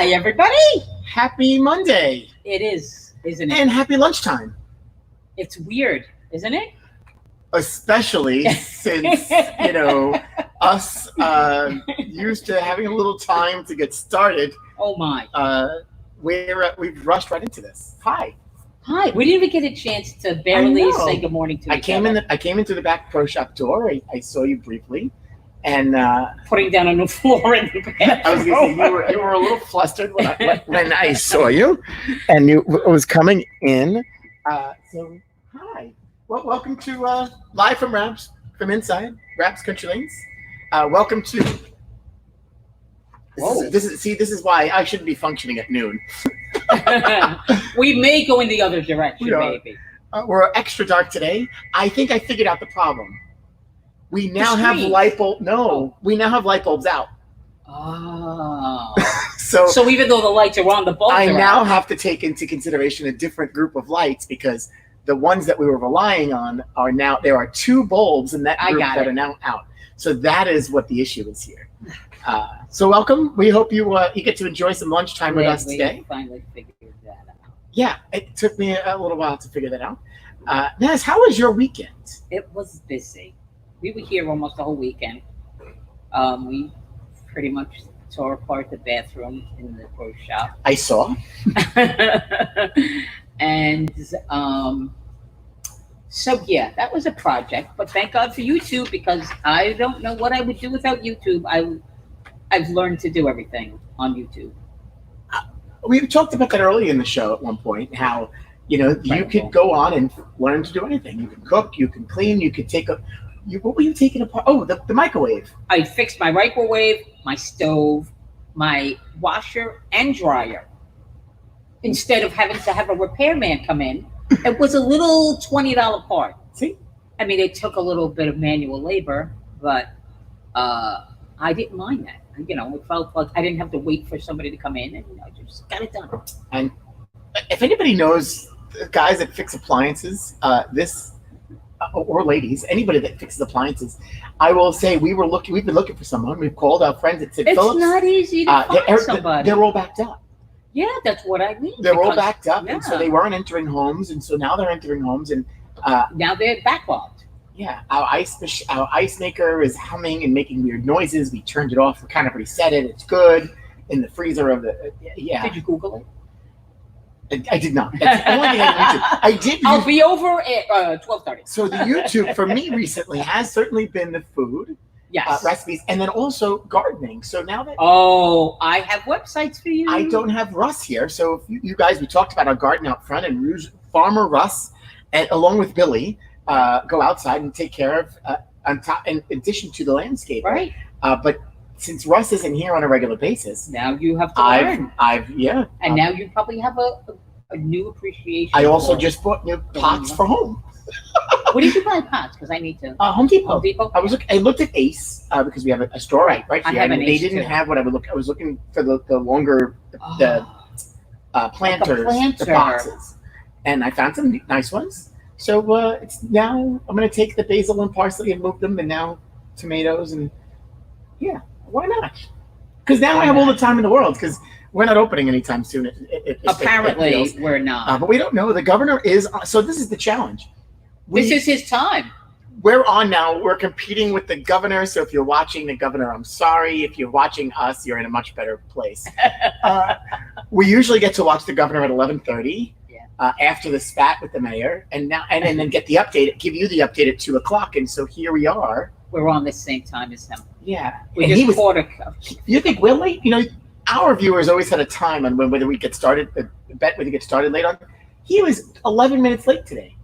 Hi, everybody. Happy Monday. It is, isn't it? And happy lunchtime. It's weird, isn't it? Especially since, us used to having a little time to get started. Oh, my. We've rushed right into this. Hi. Hi. We didn't even get a chance to barely say good morning to each other. I came into the back pro shop door. I saw you briefly. And putting down a new floor in the bathroom. I was going to say you were a little flustered when I saw you, and you was coming in. So hi, well, welcome to Live from Rabs from inside Rabs Country Lanes. Welcome to. This is why I shouldn't be functioning at noon. We may go in the other direction, maybe. We're extra dark today. I think I figured out the problem. We now have light bulb. No, we now have light bulbs out. Oh. So even though the lights are on, the bulbs I are now out. have to take into consideration a different group of lights because the ones that we were relying on are now, there are two bulbs in that group that are now out. So that is what the issue is here. So welcome. We hope you get to enjoy some lunchtime with us today. We finally figured that out. Yeah, it took me a little while to figure that out. Naz, how was your weekend? It was busy. We were here almost the whole weekend. We pretty much tore apart the bathroom in the pro shop. I saw. And so, yeah, that was a project. But thank God for YouTube, because I don't know what I would do without YouTube. I've learned to do everything on YouTube. We talked about that earlier in the show at one point, how, you could go on and learn to do anything. You can cook, you can clean, you could take what were you taking apart? Oh, the microwave. I fixed my microwave, my stove, my washer and dryer. Instead of having to have a repairman come in, it was a little $20 part. See? I mean, it took a little bit of manual labor, but I didn't mind that. It felt like I didn't have to wait for somebody to come in, and I just got it done. And if anybody knows guys that fix appliances, or ladies, anybody that fixes appliances, I will say we've been looking for someone. We've called our friends at Sid Phillips. It's not easy to find somebody. They're all backed up. Yeah, that's what I mean. They're all backed up, and so they weren't entering homes, and so now they're entering homes, and now they're backlogged. Yeah, our ice maker is humming and making weird noises. We turned it off. We kind of reset it. It's good. In the freezer of the Did you Google it? I did not. That's the only thing I did. I'll be over at 12:30. So the YouTube for me recently has certainly been the food, recipes, and then also gardening. So now that I have websites for you. I don't have Russ here, so if you guys, we talked about our garden out front, and Farmer Russ, and along with Billy, go outside and take care of on top, in addition to the landscape. Right. But since Russ isn't here on a regular basis, now you have to learn. And now you probably have a new appreciation. I also just bought new pots for home. What did you buy pots? Because I need to. Home Depot. Home Depot. I looked at Ace because we have a store right here. I have an they Ace didn't too. have what I would look. I was looking for the longer planters, planter. the boxes, and I found some nice ones. So it's now I'm going to take the basil and parsley and move them, and now tomatoes and why not? Because now I have all the time in the world. Because we're not opening anytime soon. Apparently, we're not. But we don't know. The governor is. So this is the challenge. This is his time. We're on now. We're competing with the governor. So if you're watching the governor, I'm sorry. If you're watching us, you're in a much better place. We usually get to watch the governor at 11:30 after the spat with the mayor, and then get the update. Give you the update at 2:00. And so here we are. We're on the same time as him. Yeah. We just poured a. You think we're late? Our viewers always had a time on whether we get started. Bet whether we get started late on. He was 11 minutes late today.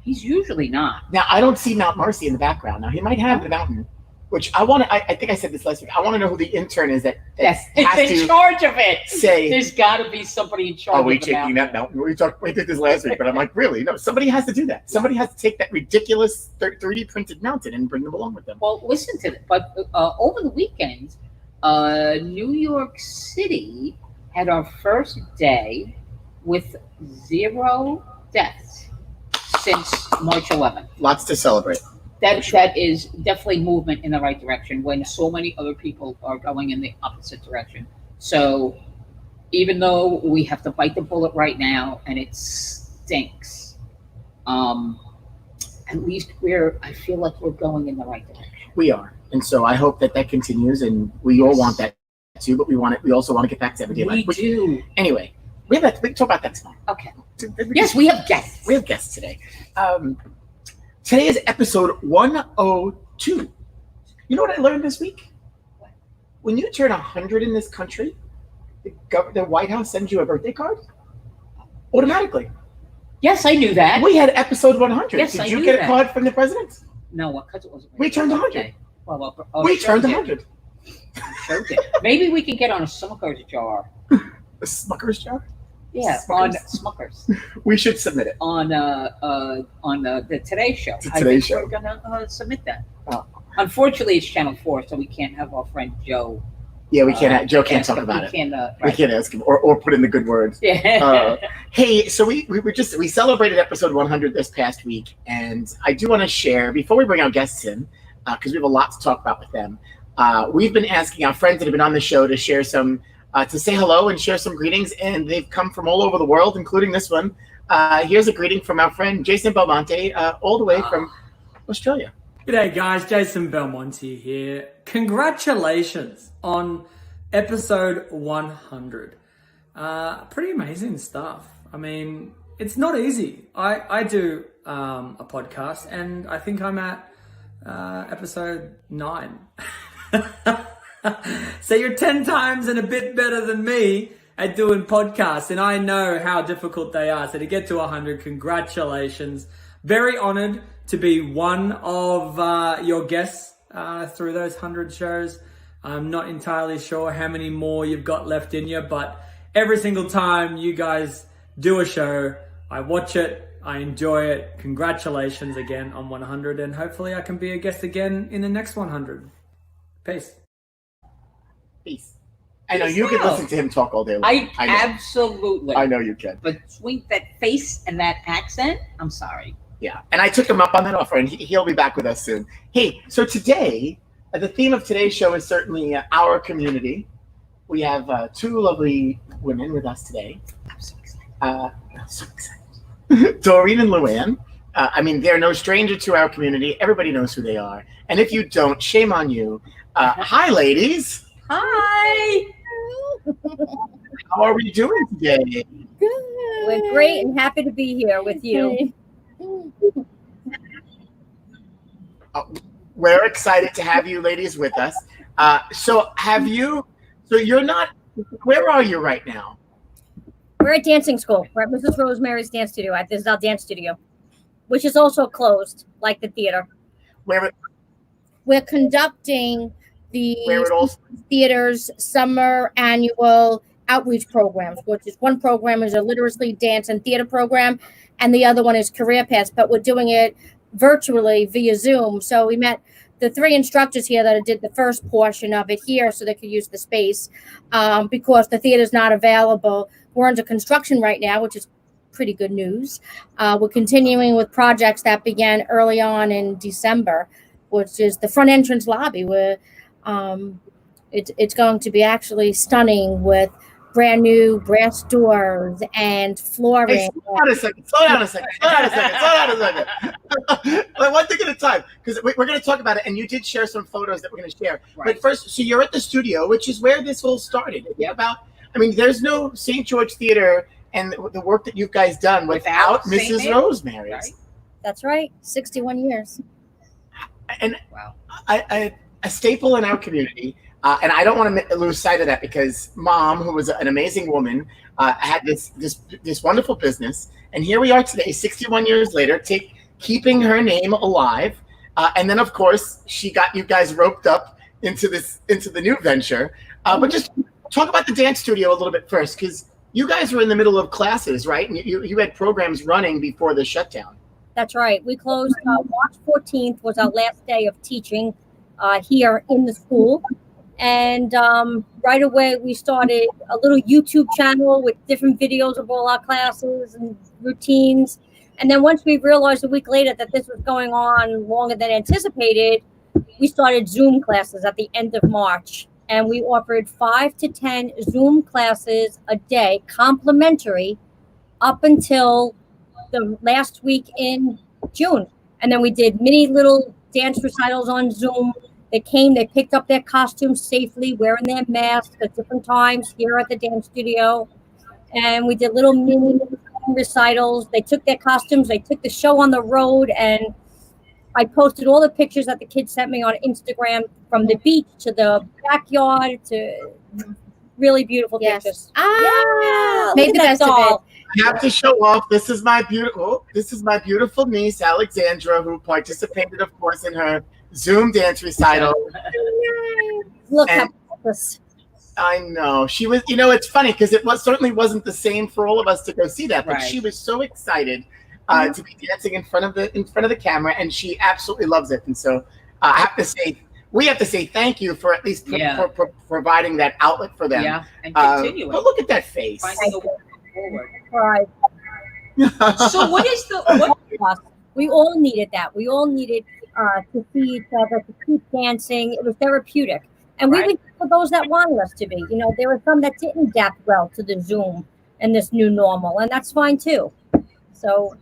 He's usually not. Now I don't see Mount Mercy in the background. Now he might have the mountain, which I want to. I think I said this last week. I want to know who the intern is that has in charge of it. Say there's got to be somebody in charge. Are we taking that mountain? We did this last week, but I'm like, really? No, somebody has to do that. Somebody has to take that ridiculous 3D printed mountain and bring them along with them. Well, listen to it. But over the weekend, New York City had our first day with 0 deaths since March 11th. Lots to celebrate. That is definitely movement in the right direction when so many other people are going in the opposite direction. So even though we have to bite the bullet right now and it stinks, at least I feel like we're going in the right direction. We are. And so I hope that continues, and we all want that too, but we also want to get back to everyday life. We do. Anyway, we can talk about that tomorrow. Okay. Yes, we have guests. We have guests today. Today is episode 102. You know what I learned this week? What? When you turn 100 in this country, the White House sends you a birthday card automatically. Yes, I knew that. We had episode 100. Yes, Did I you knew get that. a card from the president? No, because it wasn't. We turned 100. Well, We turned 100. Showed it. Maybe we can get on a Smucker's jar. A Smucker's jar? Yeah, Smuckers. on Smucker's. We should submit it. On the Today Show. The I Today think Show. we're gonna submit that. Oh. Unfortunately, it's Channel 4, so we can't have our friend Joe. Yeah, we can't. Joe can't talk about it. We We can't ask him or put in the good words. Yeah. Hey, so we celebrated episode 100 this past week, and I do want to share before we bring our guests in, because we have a lot to talk about with them. We've been asking our friends that have been on the show to share some, to say hello and share some greetings, and they've come from all over the world, including this one. Here's a greeting from our friend Jason Belmonte, all the way from Australia. G'day guys, Jason Belmonte here. Congratulations on episode 100. Pretty amazing stuff. I mean, it's not easy. I do a podcast, and I think I'm at episode 9. So you're 10 times and a bit better than me at doing podcasts, and I know how difficult they are. So to get to 100, congratulations. Very honored to be one of your guests through those 100 shows. I'm not entirely sure how many more you've got left in you, but every single time you guys do a show, I watch it, I enjoy it. Congratulations again on 100, and hopefully I can be a guest again in the next 100. Peace. Peace. I know you could listen to him talk all day long. I know. absolutely. I know you can. Between that face and that accent, I'm sorry. Yeah, and I took him up on that offer, and he'll be back with us soon. Hey, so today, the theme of today's show is certainly our community. We have 2 lovely women with us today. I'm so excited. Doreen and Luanne. I mean, they're no stranger to our community. Everybody knows who they are. And if you don't, shame on you. Hi, ladies. Hi. How are we doing today? Good. We're great and happy to be here with you. We're excited to have you ladies with us. So you're not, where are you right now? We're at dancing school. We're at Mrs. Rosemary's dance studio. This is our dance studio, which is also closed, like the theater. We're conducting the theater's summer annual outreach programs, which is one program is a literacy dance and theater program, and the other one is career paths, but we're doing it virtually via Zoom. So we met the 3 instructors here that did the first portion of it here so they could use the space because the theater's not available. We're under construction right now, which is pretty good news. We're continuing with projects that began early on in December, which is the front entrance lobby where it's going to be actually stunning with brand new brass doors and flooring. Hey, slow down a second. One thing at a time, because we're going to talk about it, and you did share some photos that we're going to share. Right. But first, so you're at the studio, which is where this all started. There's no St. George Theater and the work that you guys done without Mrs. St. Rosemary's. Right? That's right, 61 years. And Wow. a staple in our community. And I don't want to lose sight of that because Mom, who was an amazing woman, had this wonderful business. And here we are today, 61 years later, keeping her name alive. And then, of course, she got you guys roped up into the new venture. But just talk about the dance studio a little bit first, because you guys were in the middle of classes, right? And you had programs running before the shutdown. That's right. We closed March 14th was our last day of teaching here in the school. And right away, we started a little YouTube channel with different videos of all our classes and routines. And then once we realized a week later that this was going on longer than anticipated, we started Zoom classes at the end of March. and we offered 5 to 10 Zoom classes a day, complimentary, up until the last week in June. And then we did mini little dance recitals on Zoom. They came, they picked up their costumes safely, wearing their masks at different times here at the dance studio. And we did little mini recitals. They took their costumes, they took the show on the road, and I posted all the pictures that the kids sent me on Instagram, from the beach to the backyard to really beautiful pictures. Ah, Made the best of it. I have to show off. This is my beautiful niece, Alexandra, who participated, of course, in her Zoom dance recital. Look And- how this. I know. She was, it's funny because certainly wasn't the same for all of us to go see that, but Right. she was so excited to be dancing in front of the camera, and she absolutely loves it. And so we have to say thank you for at least for providing that outlet for them. Yeah, and continuing. But look at that face. Finding a way forward. Right. So what is what? We all needed that. We all needed to see each other, to keep dancing. It was therapeutic. And we Right. were for those that wanted us to be. There were some that didn't adapt well to the Zoom and this new normal, and that's fine too. So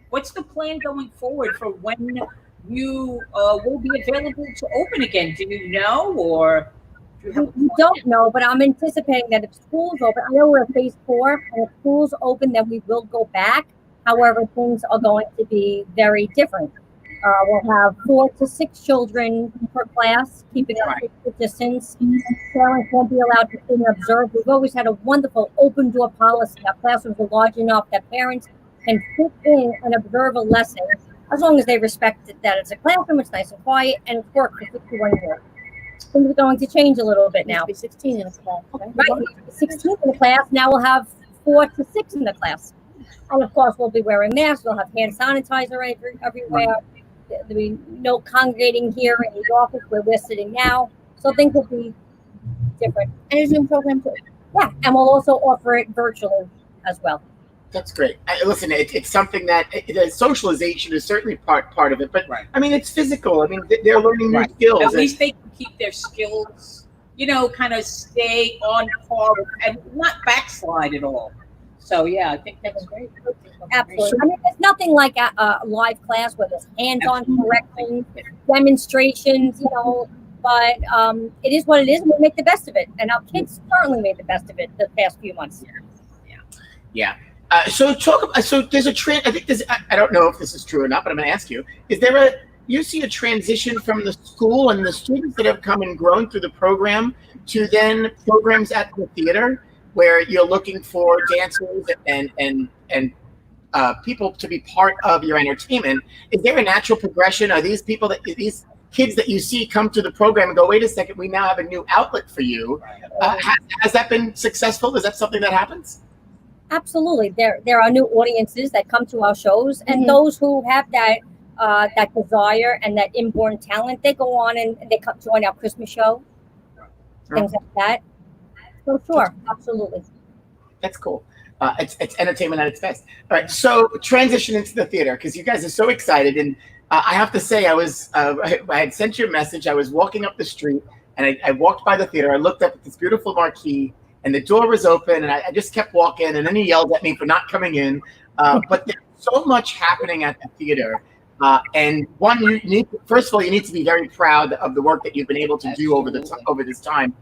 What's the plan going forward for when you will be available to open again? Do you know, or do you have? we don't know, but I'm anticipating that if school's open, I know we're at phase 4, and if school's open, then we will go back. However, things are going to be very different. We'll have 4 to 6 children per class, keeping a social distance. Parents won't be allowed to sit and observe. We've always had a wonderful open door policy. Our classrooms are large enough that parents can sit in and observe a lesson, as long as they respect that it's a classroom, it's nice and quiet, and it's worked for 61 years. Things are going to change a little bit now. Be 16 in a class. Right, 16 in the class. Now we'll have 4 to 6 in the class. And of course, we'll be wearing masks. We'll have hand sanitizer everywhere. There'll be no congregating here in the office where we're sitting now. So things will be different. And a Zoom program too. Yeah, and we'll also offer it virtually as well. That's great. Listen, it's something that the socialization is certainly part of it, but Right. I mean, it's physical. I mean, they're learning new skills. At least they can keep their skills, kind of stay on par and not backslide at all. So yeah, I think that's great. Absolutely. I mean, there's nothing like a live class where there's hands-on corrections, demonstrations, but it is what it is, and we make the best of it. And our kids certainly made the best of it the past few months. Yeah. So there's a trend. I think I don't know if this is true or not, but I'm going to ask you: you see a transition from the school and the students that have come and grown through the program to then programs at the theater, where you're looking for dancers and people to be part of your entertainment? Is there a natural progression? Are these these kids that you see come to the program and go, wait a second, we now have a new outlet for you? Has that been successful? Is that something that happens? Absolutely. There are new audiences that come to our shows, and those who have that desire and that inborn talent, they go on and they come join our Christmas show, things like that. So sure, absolutely. That's cool. It's entertainment at its best. All right, so transition into the theater, because you guys are so excited, and I have to say, I had sent you a message. I was walking up the street, and I walked by the theater. I looked up at this beautiful marquee, and the door was open, and I just kept walking, and then he yelled at me for not coming in. But there's so much happening at the theater. And first of all, you need to be very proud of the work that you've been able to do over this time.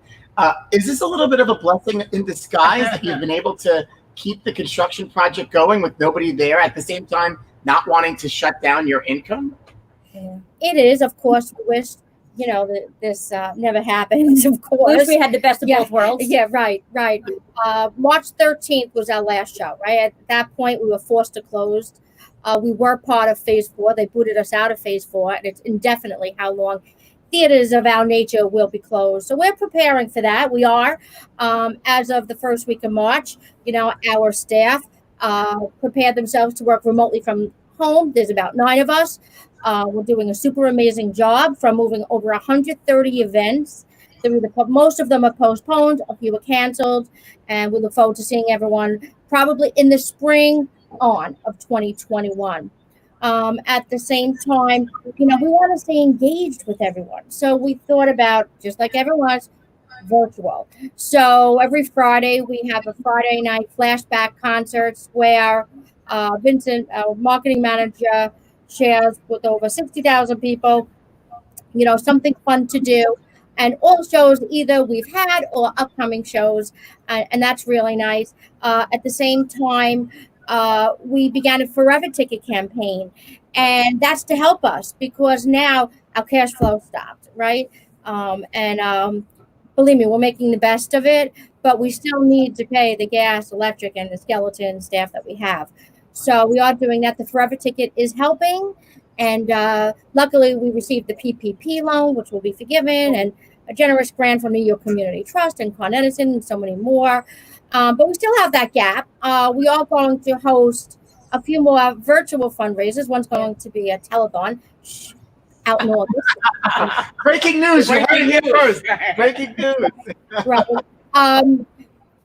Is this a little bit of a blessing in disguise that you've been able to keep the construction project going with nobody there, at the same time not wanting to shut down your income? It is, of course. We wish, this never happens, of course. Wish we had the best of both worlds. Yeah, right. March 13th was our last show, right? At that point, we were forced to close. We were part of phase 4. They booted us out of phase 4, and it's indefinitely how long theaters of our nature will be closed. So we're preparing for that. We are. As of the first week of March, our staff prepared themselves to work remotely from home. There's about 9 of us. We're doing a super amazing job from moving over 130 events. Most of them are postponed, a few are canceled, and we look forward to seeing everyone probably in the spring of 2021. At the same time, we want to stay engaged with everyone. So we thought about, just like everyone's, virtual. So every Friday we have a Friday night flashback concerts where Vincent, our marketing manager, shares with over 60,000 people, something fun to do. And all shows either we've had or upcoming shows, and that's really nice. At the same time, we began a Forever Ticket campaign, and that's to help us because now our cash flow stopped, right? And believe me, we're making the best of it, but we still need to pay the gas, electric, and the skeleton staff that we have. So we are doing that. The Forever Ticket is helping. And luckily, we received the PPP loan, which will be forgiven, and a generous grant from New York Community Trust and Con Edison and so many more. But we still have that gap. We are going to host a few more virtual fundraisers. One's going to be a telethon. Out in August. Breaking news! You heard it here first. Breaking news. Right.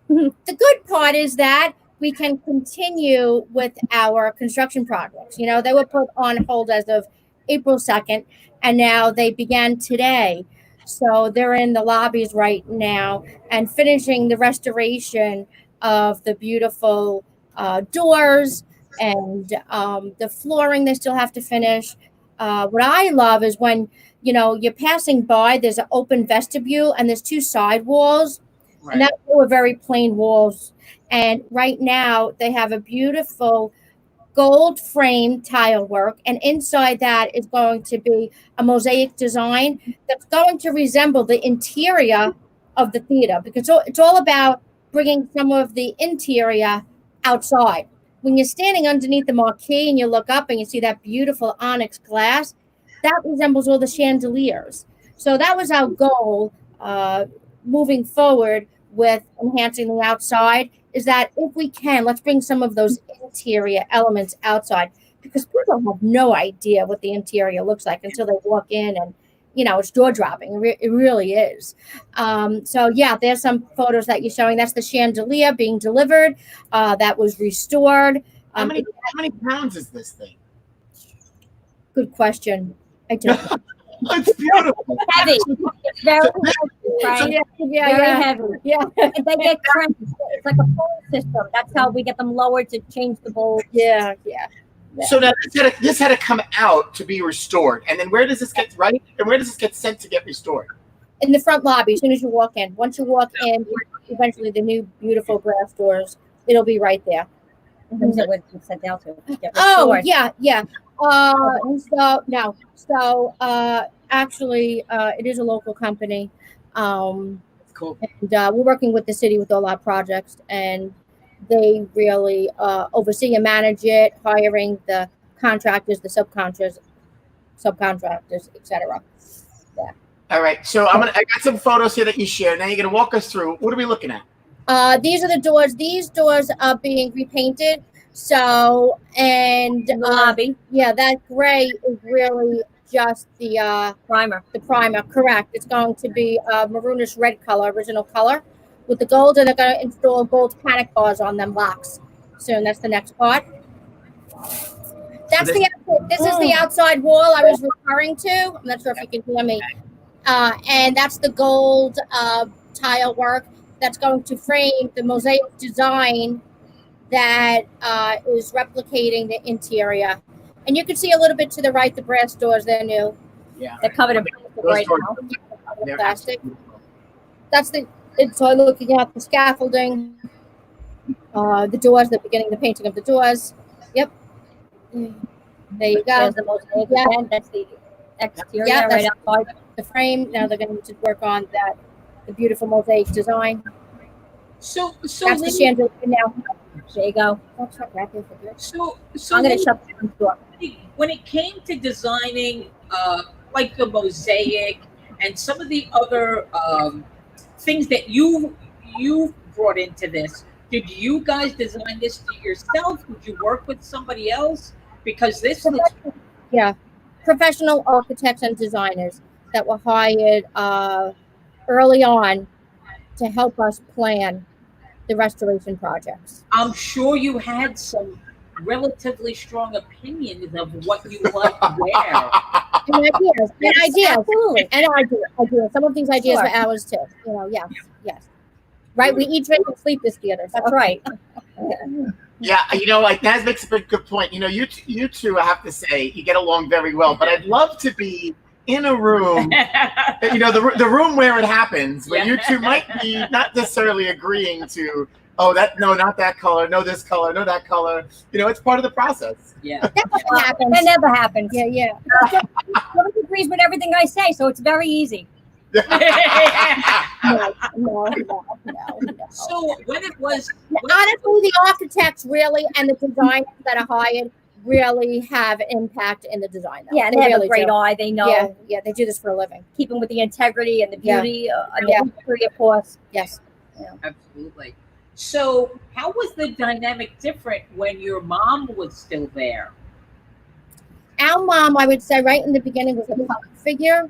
The good part is that we can continue with our construction projects. They were put on hold as of April 2nd, and now they began today. So they're in the lobbies right now and finishing the restoration of the beautiful doors and the flooring they still have to finish. What I love is when, you're passing by, there's an open vestibule and there's two side walls. Right. And that were very plain walls. And right now they have a beautiful gold frame tile work. And inside that is going to be a mosaic design that's going to resemble the interior of the theater, because it's all about bringing some of the interior outside. When you're standing underneath the marquee and you look up and you see that beautiful onyx glass, that resembles all the chandeliers. So that was our goal moving forward with enhancing the outside, is that if we can, let's bring some of those interior elements outside, because people have no idea what the interior looks like until they walk in, and it's jaw-dropping. It really is. So yeah, there's some photos that you're showing. That's the chandelier being delivered. That was restored. How many pounds is this thing? Good question. I don't know. It's beautiful. Heavy. It's very heavy, right? Very heavy. Yeah. And they get cranked. It's like a pulling system. That's how we get them lowered to change the bowl. Yeah. So now this had to come out to be restored, and then where does this get sent to get restored? In the front lobby, as soon as you walk in. Once you walk in, eventually the new beautiful brass doors, it'll be right there. Sent down to oh yeah. Actually, it is a local company. Cool. And we're working with the city with all our projects, and they really oversee and manage it, hiring the contractors, the subcontractors, etc. Yeah. All right. So I got some photos here that you shared. Now you're gonna walk us through. What are we looking at? These are the doors. These doors are being repainted. So, and the lobby. Yeah, that gray is really just the primer. The primer, correct. It's going to be maroonish red color, original color, with the gold, and they're going to install gold panic bars on them locks soon. That's the next part. This is the outside wall I was referring to. I'm not sure if you can hear me. And that's the gold tile work that's going to frame the mosaic design that is replicating the interior. And you can see a little bit to the right, the brass doors, they're new. Yeah. They're covered in plastic right now. Plastic. That's the inside looking at the scaffolding, the doors, the beginning, the painting of the doors. Yep. There you go. There's the mosaic. Yeah. That's the exterior right outside. The frame. Now they're going to work on the beautiful mosaic design. So that's the chandelier now. There you go. So I'm going to shut the door. When it came to designing, like the mosaic and some of the other things that you brought into this, did you guys design this yourself? Did you work with somebody else? Because this looks... Yeah, professional architects and designers that were hired early on to help us plan the restoration projects. I'm sure you had some relatively strong opinions of what you like to wear. And ideas. Absolutely. And ideas. Some of these ideas Sure. were ours too. Yes. Right. We eat, drink, and sleep this theater. So. That's right. Yeah, like Naz makes a pretty good point. You two, I have to say, you get along very well. But I'd love to be in a room, the room where it happens, where you two might be not necessarily agreeing to, not that color, no this color, no that color. It's part of the process. Yeah. That never happens. Yeah. Nobody agrees with everything I say, so it's very easy. No. So when it was honestly, the architects really and the designers that are hired really have impact in the design. Though. Yeah, they have a great eye. They know. Yeah, they do this for a living. Keeping with the integrity and the beauty and the history, of course. Yes. Yeah. Absolutely. So how was the dynamic different when your mom was still there? Our mom, I would say, right in the beginning was a public figure.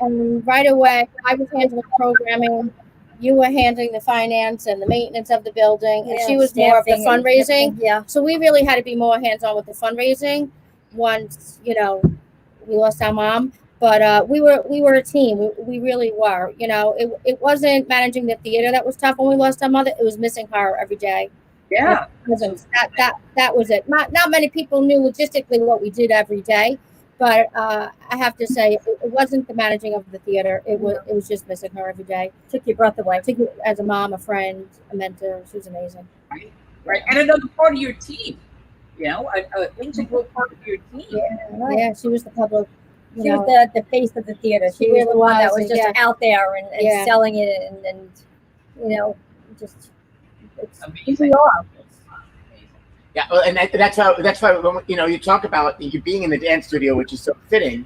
And right away, I was handling programming. You were handling the finance and the maintenance of the building. And she was more of the fundraising. Yeah. So we really had to be more hands-on with the fundraising once, we lost our mom. But we were a team. We really were. It wasn't managing the theater that was tough when we lost our mother. It was missing her every day. Yeah. That was it. Not many people knew logistically what we did every day. But I have to say, it wasn't the managing of the theater. It was just missing her every day. Took your breath away. Took you as a mom, a friend, a mentor. She was amazing. Right. And another part of your team. An integral part of your team. Yeah. She was the public. She was the face of the theater. She was the one that was just out there and selling it and just it's amazing. Who we are. Yeah, well, and that's why when, you talk about you being in the dance studio, which is so fitting.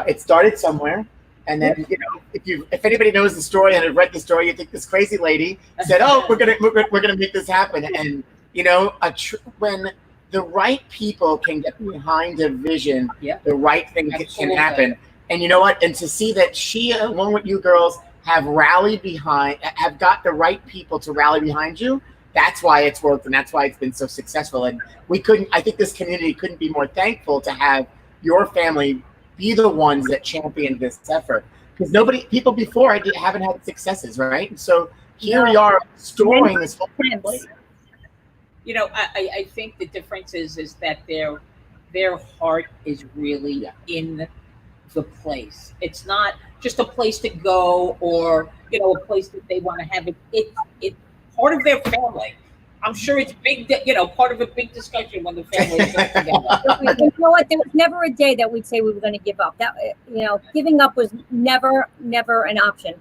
It started somewhere, and then if anybody knows the story and have read the story, you think this crazy lady said, "Oh, we're gonna make this happen," and when the right people can get behind a vision, the right thing can happen. And you know what? And to see that she, along with you girls, have got the right people to rally behind you. That's why it's worked, and that's why it's been so successful. And I think this community couldn't be more thankful to have your family be the ones that championed this effort. Because people before haven't had successes, right? And so here we are storing this whole place. I think the difference is that their heart is really in the place. It's not just a place to go or a place that they want to have it. It's part of their family. I'm sure it's big, part of a big discussion when the family is together. You know what? There was never a day that we'd say we were going to give up. That giving up was never an option.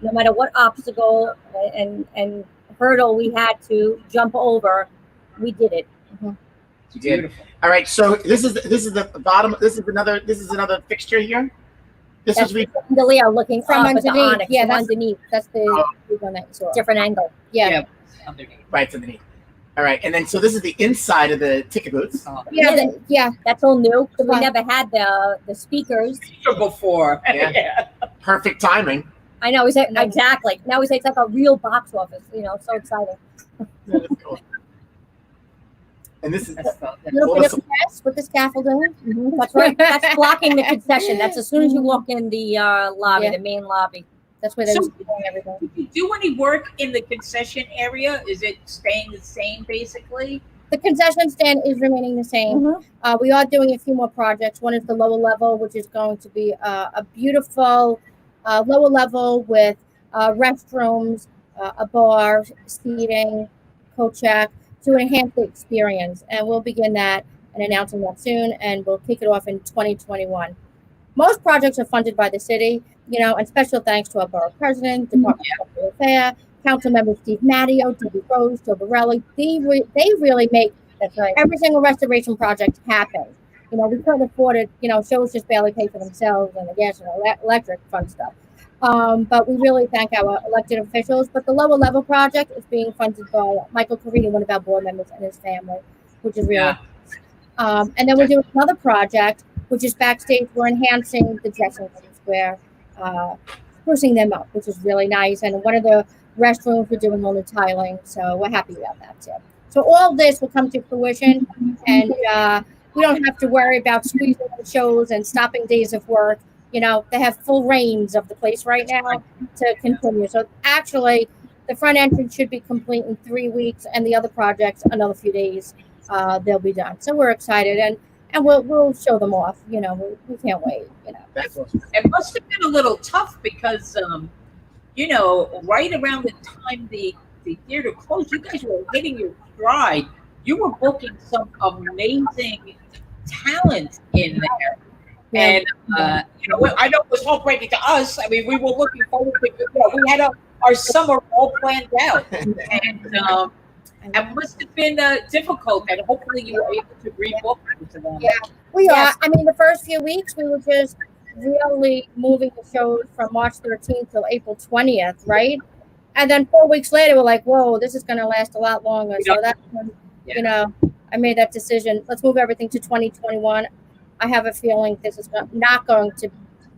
No matter what obstacle and hurdle we had to jump over, we did it. You did. Beautiful. All right. So this is the bottom. This is another fixture here. This is chandelier looking from underneath. The onyx, that's underneath. That's the one that you saw. Different angle. Yeah. Underneath. Right, it's underneath. All right, and then so this is the inside of the ticket booths. Yeah. That's all new. So we never had the speakers before. Yeah. Perfect timing. I know. Exactly. Now we say it's like a real box office. So exciting. That is cool. And this is little bit of press with the scaffolding. Mm-hmm. That's right. That's blocking the concession. That's as soon as you walk in the lobby, the main lobby. That's where they're doing everything. Did you do any work in the concession area? Is it staying the same basically? The concession stand is remaining the same. Mm-hmm. We are doing a few more projects. One is the lower level, which is going to be a beautiful lower level with restrooms, a bar, seating, coat check, to enhance the experience. And we'll begin that and announcing that soon, and we'll kick it off in 2021. Most projects are funded by the city, and special thanks to our borough president, Department of Public Affairs, council members Steve Matteo, Debbie Rose, Joe Borelli. They really make every single restoration project happen. We couldn't afford it. Shows just barely pay for themselves and the gas and electric fun stuff. But we really thank our elected officials. But the lower level project is being funded by Michael Carini, one of our board members, and his family, which is really nice. And then we're doing another project, which is backstage. We're enhancing the dressing rooms. We're sprucing them up, which is really nice. And one of the restrooms, we're doing all the tiling. So we're happy about that too. So all this will come to fruition, and we don't have to worry about squeezing the shows and stopping days of work. You know, they have full reins of the place right now to continue. So actually, the front entrance should be complete in 3 weeks, and the other projects another few days. They'll be done. So we're excited, and we'll show them off. You know, we can't wait. You know, That's awesome. It must have been a little tough because, you know, right around the time the theater closed, you guys were hitting your stride. You were booking some amazing talent in there. And, you know, I know it was heartbreaking to us. I mean, we were looking forward to, you know, we had our summer all planned out. And it must have been difficult, and hopefully you were able to rebook to them. yeah, we are. I mean, the first few weeks we were just really moving the shows from March 13th till April 20th, right? And then 4 weeks later, we're like, whoa, this is going to last a lot longer. So that's when, you know, I made that decision. Let's move everything to 2021. I have a feeling this is not going to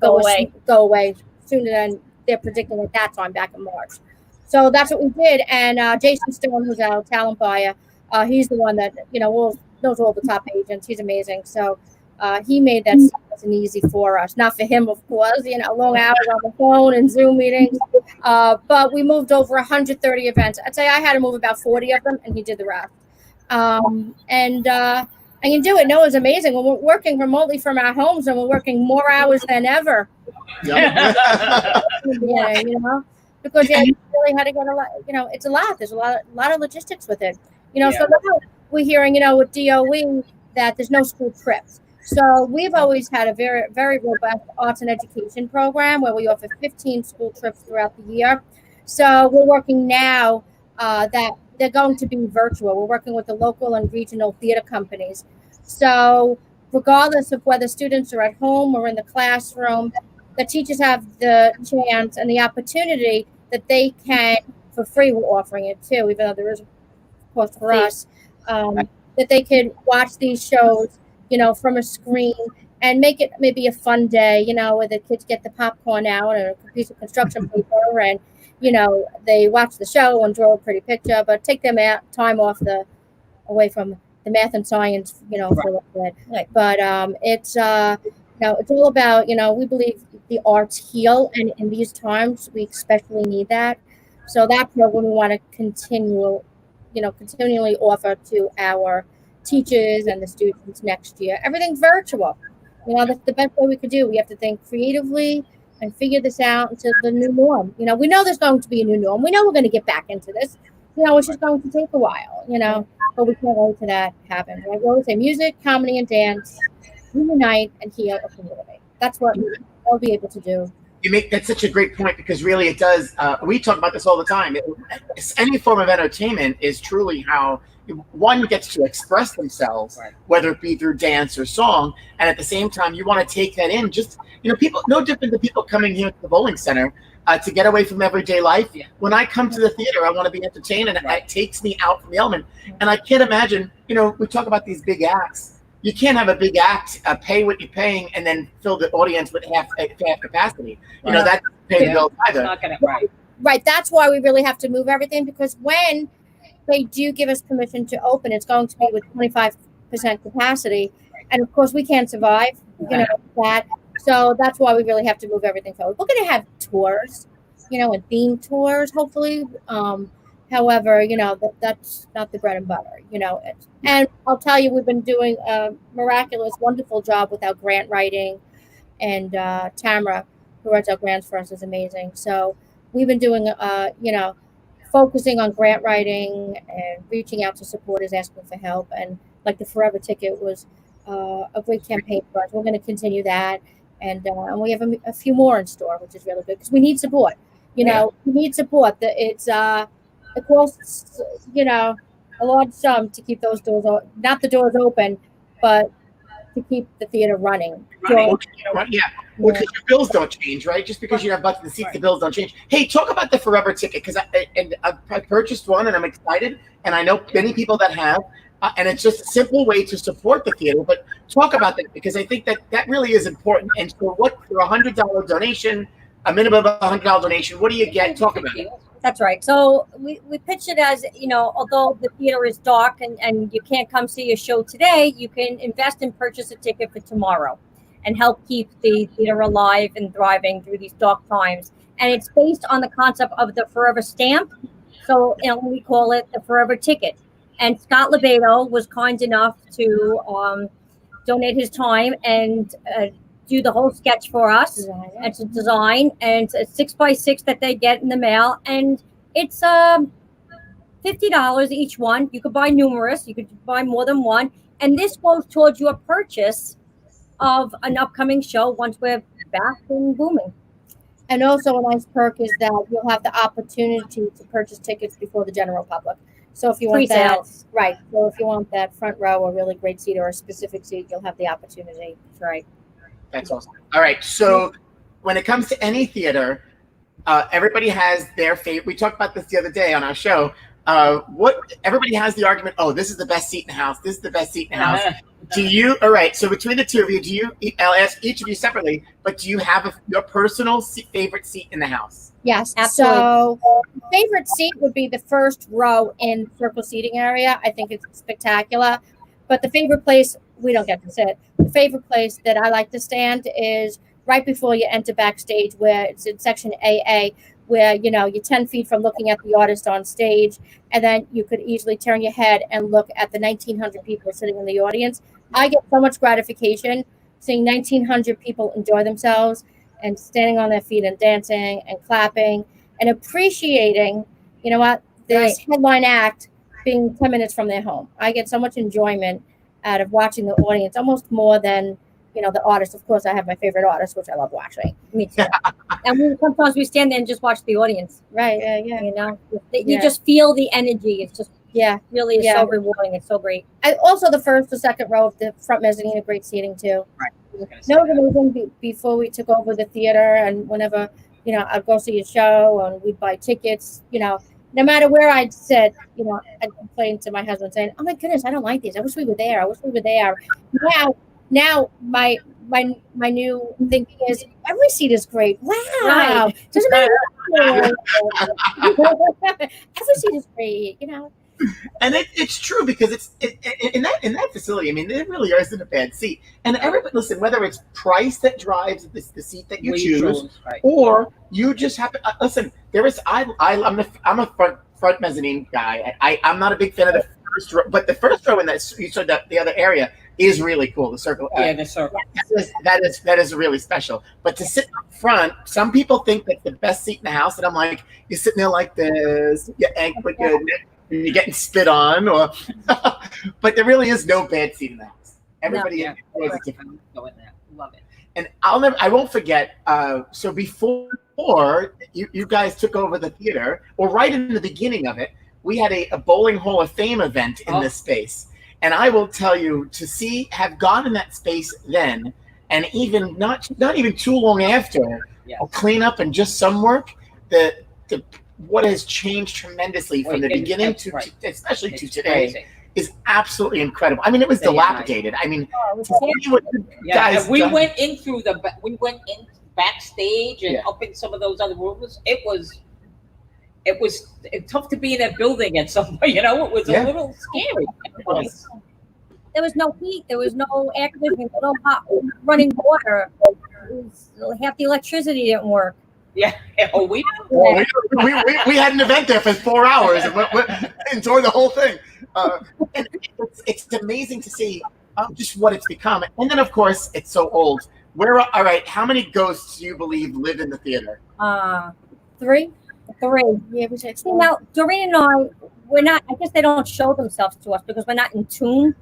go away sooner than they're predicting at that time back in March. So that's what we did. And Jason Stone, who's our talent buyer, he's the one that, you know, knows all the top agents. He's amazing. So he made that nice and easy for us. Not for him, of course, you know, long hours on the phone and Zoom meetings. But we moved over 130 events. I'd say I had to move about 40 of them, and he did the rest. And you do it. No, it's amazing. When we're working remotely from our homes, and we're working more hours than ever. Yeah, you know, because you really had to get a lot. You know, it's a lot. There's a lot of logistics with it. You know, so now we're hearing, you know, with DOE that there's no school trips. So we've always had a very, very robust arts and education program where we offer 15 school trips throughout the year. So we're working now that they're going to be virtual. We're working with the local and regional theater companies. So regardless of whether students are at home or in the classroom, the teachers have the chance and the opportunity that they can, for free, we're offering it too, even though there is a cost for us, that they could watch these shows, you know, from a screen and make it maybe a fun day, you know, where the kids get the popcorn out and a piece of construction paper, and, you know, they watch the show and draw a pretty picture, but take them time off away from the math and science, you know, for a little bit. Right. But it's you know, it's all about, you know, we believe the arts heal, and in these times we especially need that. So that program we want to continually offer to our teachers and the students next year. Everything's virtual. You know, that's the best way we could do. We have to think creatively and figure this out until the new norm. You know, we know there's going to be a new norm. We know we're going to get back into this. You know, it's just going to take a while, you know, but we can't wait till that happens. Like we always say, music, comedy, and dance unite and heal a community. That's what we'll be able to do. That's such a great point, because really it does. We talk about this all the time. Any form of entertainment is truly how one gets to express themselves, whether it be through dance or song, and at the same time you want to take that in. Just, you know, people no different than people coming here to the bowling center to get away from everyday life. When I come to the theater, I want to be entertained, and it takes me out from the element. And I can't imagine, you know, we talk about these big acts. You can't have a big act, pay what you're paying, and then fill the audience with half capacity. You know, that doesn't pay the bills either. Not gonna, right. That's why we really have to move everything, because when they do give us permission to open, it's going to be with 25% capacity. And of course we can't survive, you know, that. So that's why we really have to move everything forward. We're going to have tours, you know, and themed tours, hopefully. However, you know, that's not the bread and butter, you know. And I'll tell you, we've been doing a miraculous, wonderful job with our grant writing. And Tamara, who writes our grants for us, is amazing. So we've been doing, you know, focusing on grant writing and reaching out to supporters, asking for help. And like the Forever Ticket was a great campaign for us. We're going to continue that. And we have a few more in store, which is really good, because we need support. You know, we need support. It costs, you know, a large sum to keep those doors, not the doors open, but to keep the theater running. Well, because your bills don't change, right? Just because you have butts in the seats, the bills don't change. Hey, talk about the Forever Ticket, because I purchased one and I'm excited, and I know many people that have, and it's just a simple way to support the theater. But talk about that, because I think that really is important. And so, for $100 donation, a minimum of $100 donation, what do you get? Talk about it. That's right. So we pitch it as, although the theater is dark and you can't come see a show today, you can invest and purchase a ticket for tomorrow and help keep the theater alive and thriving through these dark times. And it's based on the concept of the Forever Stamp. So we call it the Forever Ticket. And Scott Lebedo was kind enough to donate his time and do the whole sketch for us. It's a design, and it's a 6x6 that they get in the mail, and it's $50 each one. You could buy numerous, you could buy more than one, and this goes towards your purchase of an upcoming show once we're back and booming. And also a nice perk is that you'll have the opportunity to purchase tickets before the general public. So if you want Pre-sales. that, right? So if you want that front row, a really great seat, or a specific seat, you'll have the opportunity. That's right. That's awesome. All right. So when it comes to any theater, everybody has their favorite. We talked about this the other day on our show. Everybody has the argument, oh, this is the best seat in the house. This is the best seat in the house. All right. So between the two of you, I'll ask each of you separately, but do you have your personal favorite seat in the house? Yes. Absolutely. So favorite seat would be the first row in the circle seating area. I think it's spectacular. But the favorite place, we don't get to sit. The favorite place that I like to stand is right before you enter backstage, where it's in section AA, where, you're 10 feet from looking at the artist on stage. And then you could easily turn your head and look at the 1,900 people sitting in the audience. I get so much gratification seeing 1,900 people enjoy themselves and standing on their feet and dancing and clapping and appreciating, this headline act being 10 minutes from their home. I get so much enjoyment out of watching the audience, almost more than, the artist. Of course, I have my favorite artist, which I love watching. Me too. And sometimes we stand there and just watch the audience. Right. Yeah. You just feel the energy. It's just, really is so rewarding. It's so great. Also, the first or second row of the front mezzanine, great seating too. Right. No, it was amazing before we took over the theater, and whenever, I'd go see a show and we'd buy tickets, no matter where I'd sit, I'd complain to my husband saying, oh my goodness, I don't like these. I wish we were there. I wish we were there. Now my new thinking is every seat is great. Wow. Right. Doesn't matter. Every seat is great, And it's true, because it's in that facility. I mean, there really isn't a bad seat. And everybody, listen, whether it's price that drives the seat that you choose, right, or you just have to listen. I'm a front mezzanine guy. I'm not a big fan of the first row, but the first row in that you saw the other area is really cool. The circle. the circle. That is really special. But to sit up front, some people think that the best seat in the house, and I'm like, you're sitting there like this, you're getting spit on, but there really is no bad seat in the house. Everybody enjoys a different. Go in there. Love it. And I won't forget. So before you guys took over the theater, or right in the beginning of it, we had a bowling Hall of Fame event in this space. And I will tell you, to have gone in that space then, and even not even too long after, clean up and just some work, what has changed tremendously from the beginning especially to today, crazy. Is absolutely incredible. I mean, it was dilapidated. I mean, we went in backstage and up in some of those other rooms. It was tough to be in that building at some point. It was a little scary. There was no heat. There was no air conditioning. No hot running water. Half the electricity didn't work. Yeah. Oh, we had an event there for 4 hours and we enjoyed the whole thing. And it's amazing to see just what it's become. And then, of course, it's so old. All right, how many ghosts do you believe live in the theater? 3. Yeah, see, now Doreen and I, we're not. I guess they don't show themselves to us because we're not in tune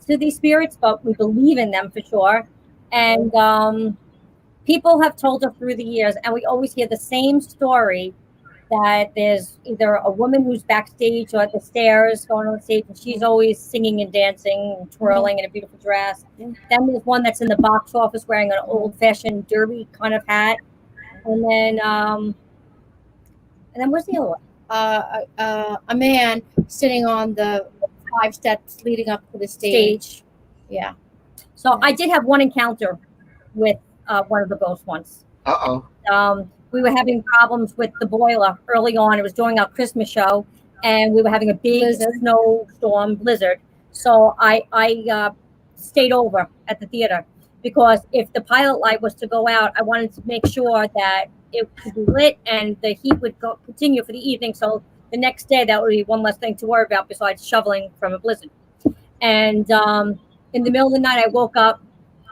to these spirits, but we believe in them for sure. And people have told us through the years, and we always hear the same story, that there's either a woman who's backstage or at the stairs going on the stage, and she's always singing and dancing and twirling in a beautiful dress. Then there's one that's in the box office wearing an old-fashioned derby kind of hat, and then what's the other one? A man sitting on the 5 steps leading up to the stage. Yeah. So I did have one encounter with one of the ghosts once. we were having problems with the boiler early on. It was during our Christmas show, and we were having a big snowstorm blizzard. So I stayed over at the theater because if the pilot light was to go out, I wanted to make sure that it could be lit and the heat would continue for the evening. So the next day, that would be one less thing to worry about besides shoveling from a blizzard. And in the middle of the night, I woke up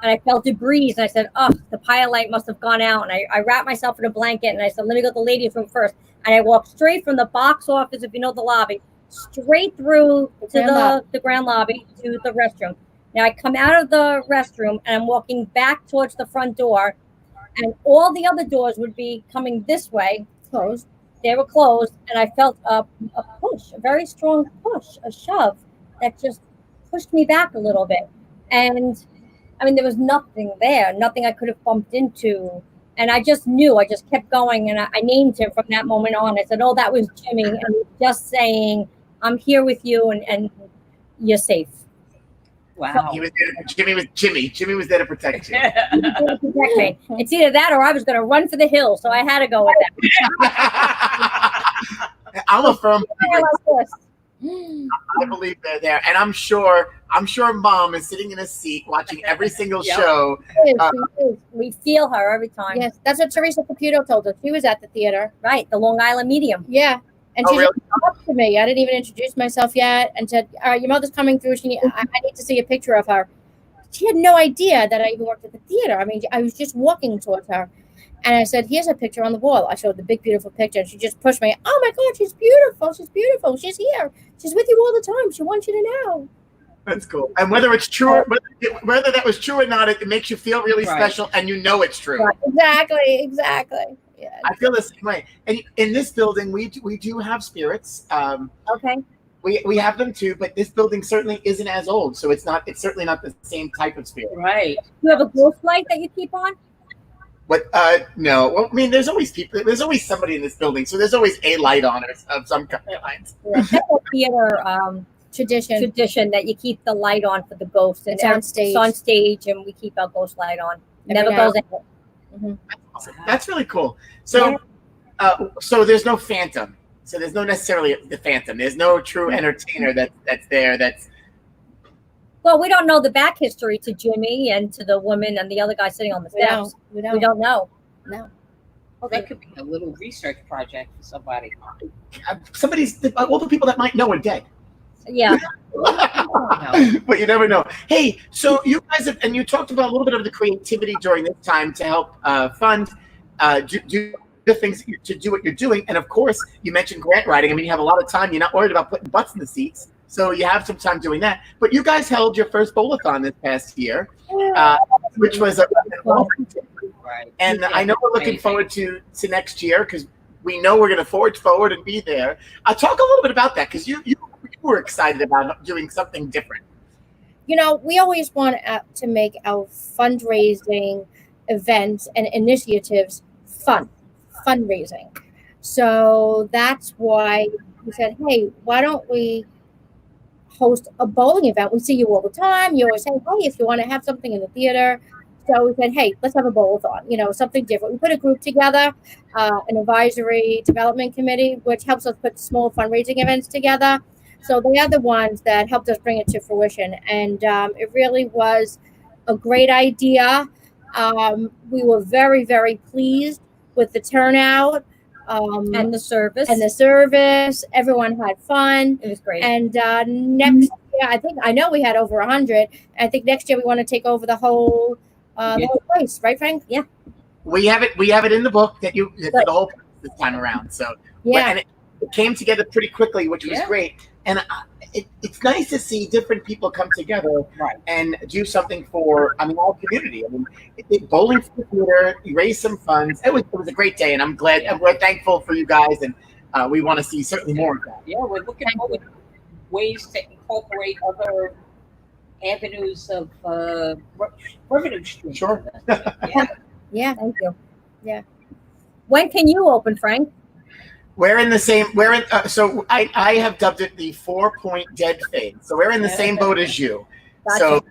and I felt a breeze. And I said, oh, the pilot light must have gone out. And I wrapped myself in a blanket and I said, let me go to the ladies' room first. And I walked straight from the box office, if you know the lobby, straight through to the grand lobby to the restroom. Now I come out of the restroom and I'm walking back towards the front door, and all the other doors would be coming this way, closed. They were closed, and I felt a push, a very strong push, a shove that just pushed me back a little bit. And I mean, there was nothing there, nothing I could have bumped into. And I just knew, I just kept going, and I named him from that moment on. I said, oh, that was Jimmy. And just saying, I'm here with you, and you're safe. Wow. He was there, Jimmy was there to protect you. It's either that or I was going to run for the hill. So I had to go with that. I'm a firm believer. I believe they're there, and I'm sure Mom is sitting in a seat watching every single show. We feel her every time. Yes, that's what Teresa Caputo told us. She was at the theater, right? The Long Island Medium. Yeah, and she just came up to me. I didn't even introduce myself yet, and said, "All right, your mother's coming through. I need to see a picture of her." She had no idea that I even worked at the theater. I mean, I was just walking towards her. And I said, here's a picture on the wall. I showed the big, beautiful picture. And she just pushed me. Oh, my God, she's beautiful. She's beautiful. She's here. She's with you all the time. She wants you to know. That's cool. And whether it's true, or whether that was true or not, it makes you feel really special, and you know it's true. Right. Exactly. Yeah. I feel the same way. And in this building, we do have spirits. Okay. We have them too, but this building certainly isn't as old, so it's certainly not the same type of spirit. Right. You have a ghost light that you keep on? But no, well, I mean, there's always people. There's always somebody in this building, so there's always a light on of some kind. Yeah, that's a theater tradition that you keep the light on for the ghosts. And it's on stage. It's on stage, and we keep our ghost light on. It never goes out. Mm-hmm. That's awesome. That's really cool. So, so there's no phantom. So there's no necessarily the phantom. There's no true entertainer that's there. Well, we don't know the back history to Jimmy and to the woman and the other guy sitting on the steps. We don't know. No. Well, that could be a little research project for somebody. All the people that might know are dead. Yeah. But you never know. Hey, so you guys and you talked about a little bit of the creativity during this time to help fund do the things to do what you're doing. And of course, you mentioned grant writing. I mean, you have a lot of time. You're not worried about putting butts in the seats. So you have some time doing that. But you guys held your first bowl-a-thon this past year, which was right. And I know we're looking forward to next year because we know we're going to forge forward and be there. Talk a little bit about that because you were excited about doing something different. You know, we always want to make our fundraising events and initiatives fundraising. So that's why we said, hey, why don't we host a bowling event? We see you all the time. You always say, hey, if you want to have something in the theater. So we said, hey, let's have a bowl-a-thon, something different. We put a group together, an advisory development committee, which helps us put small fundraising events together. So they are the ones that helped us bring it to fruition. And it really was a great idea. We were very, very pleased with the turnout. And the service. Everyone had fun. It was great. And next year, I know we had over 100. I think next year we want to take over the whole place, right, Frank? Yeah. We have it in the book that the whole place this time around. So and it came together pretty quickly, which was great. And it's nice to see different people come together and do something for our community. I mean, bowling for the theater, you raise some funds. It was a great day, and I'm glad. And we're thankful for you guys, and we want to see certainly more of that. Yeah, we're looking for ways to incorporate other avenues of revenue stream. Sure. Yeah. Thank you. Yeah. When can you open, Frank? We're in the same. So I have dubbed it the 4-point dead phase. So we're in the same boat as you. Gotcha. So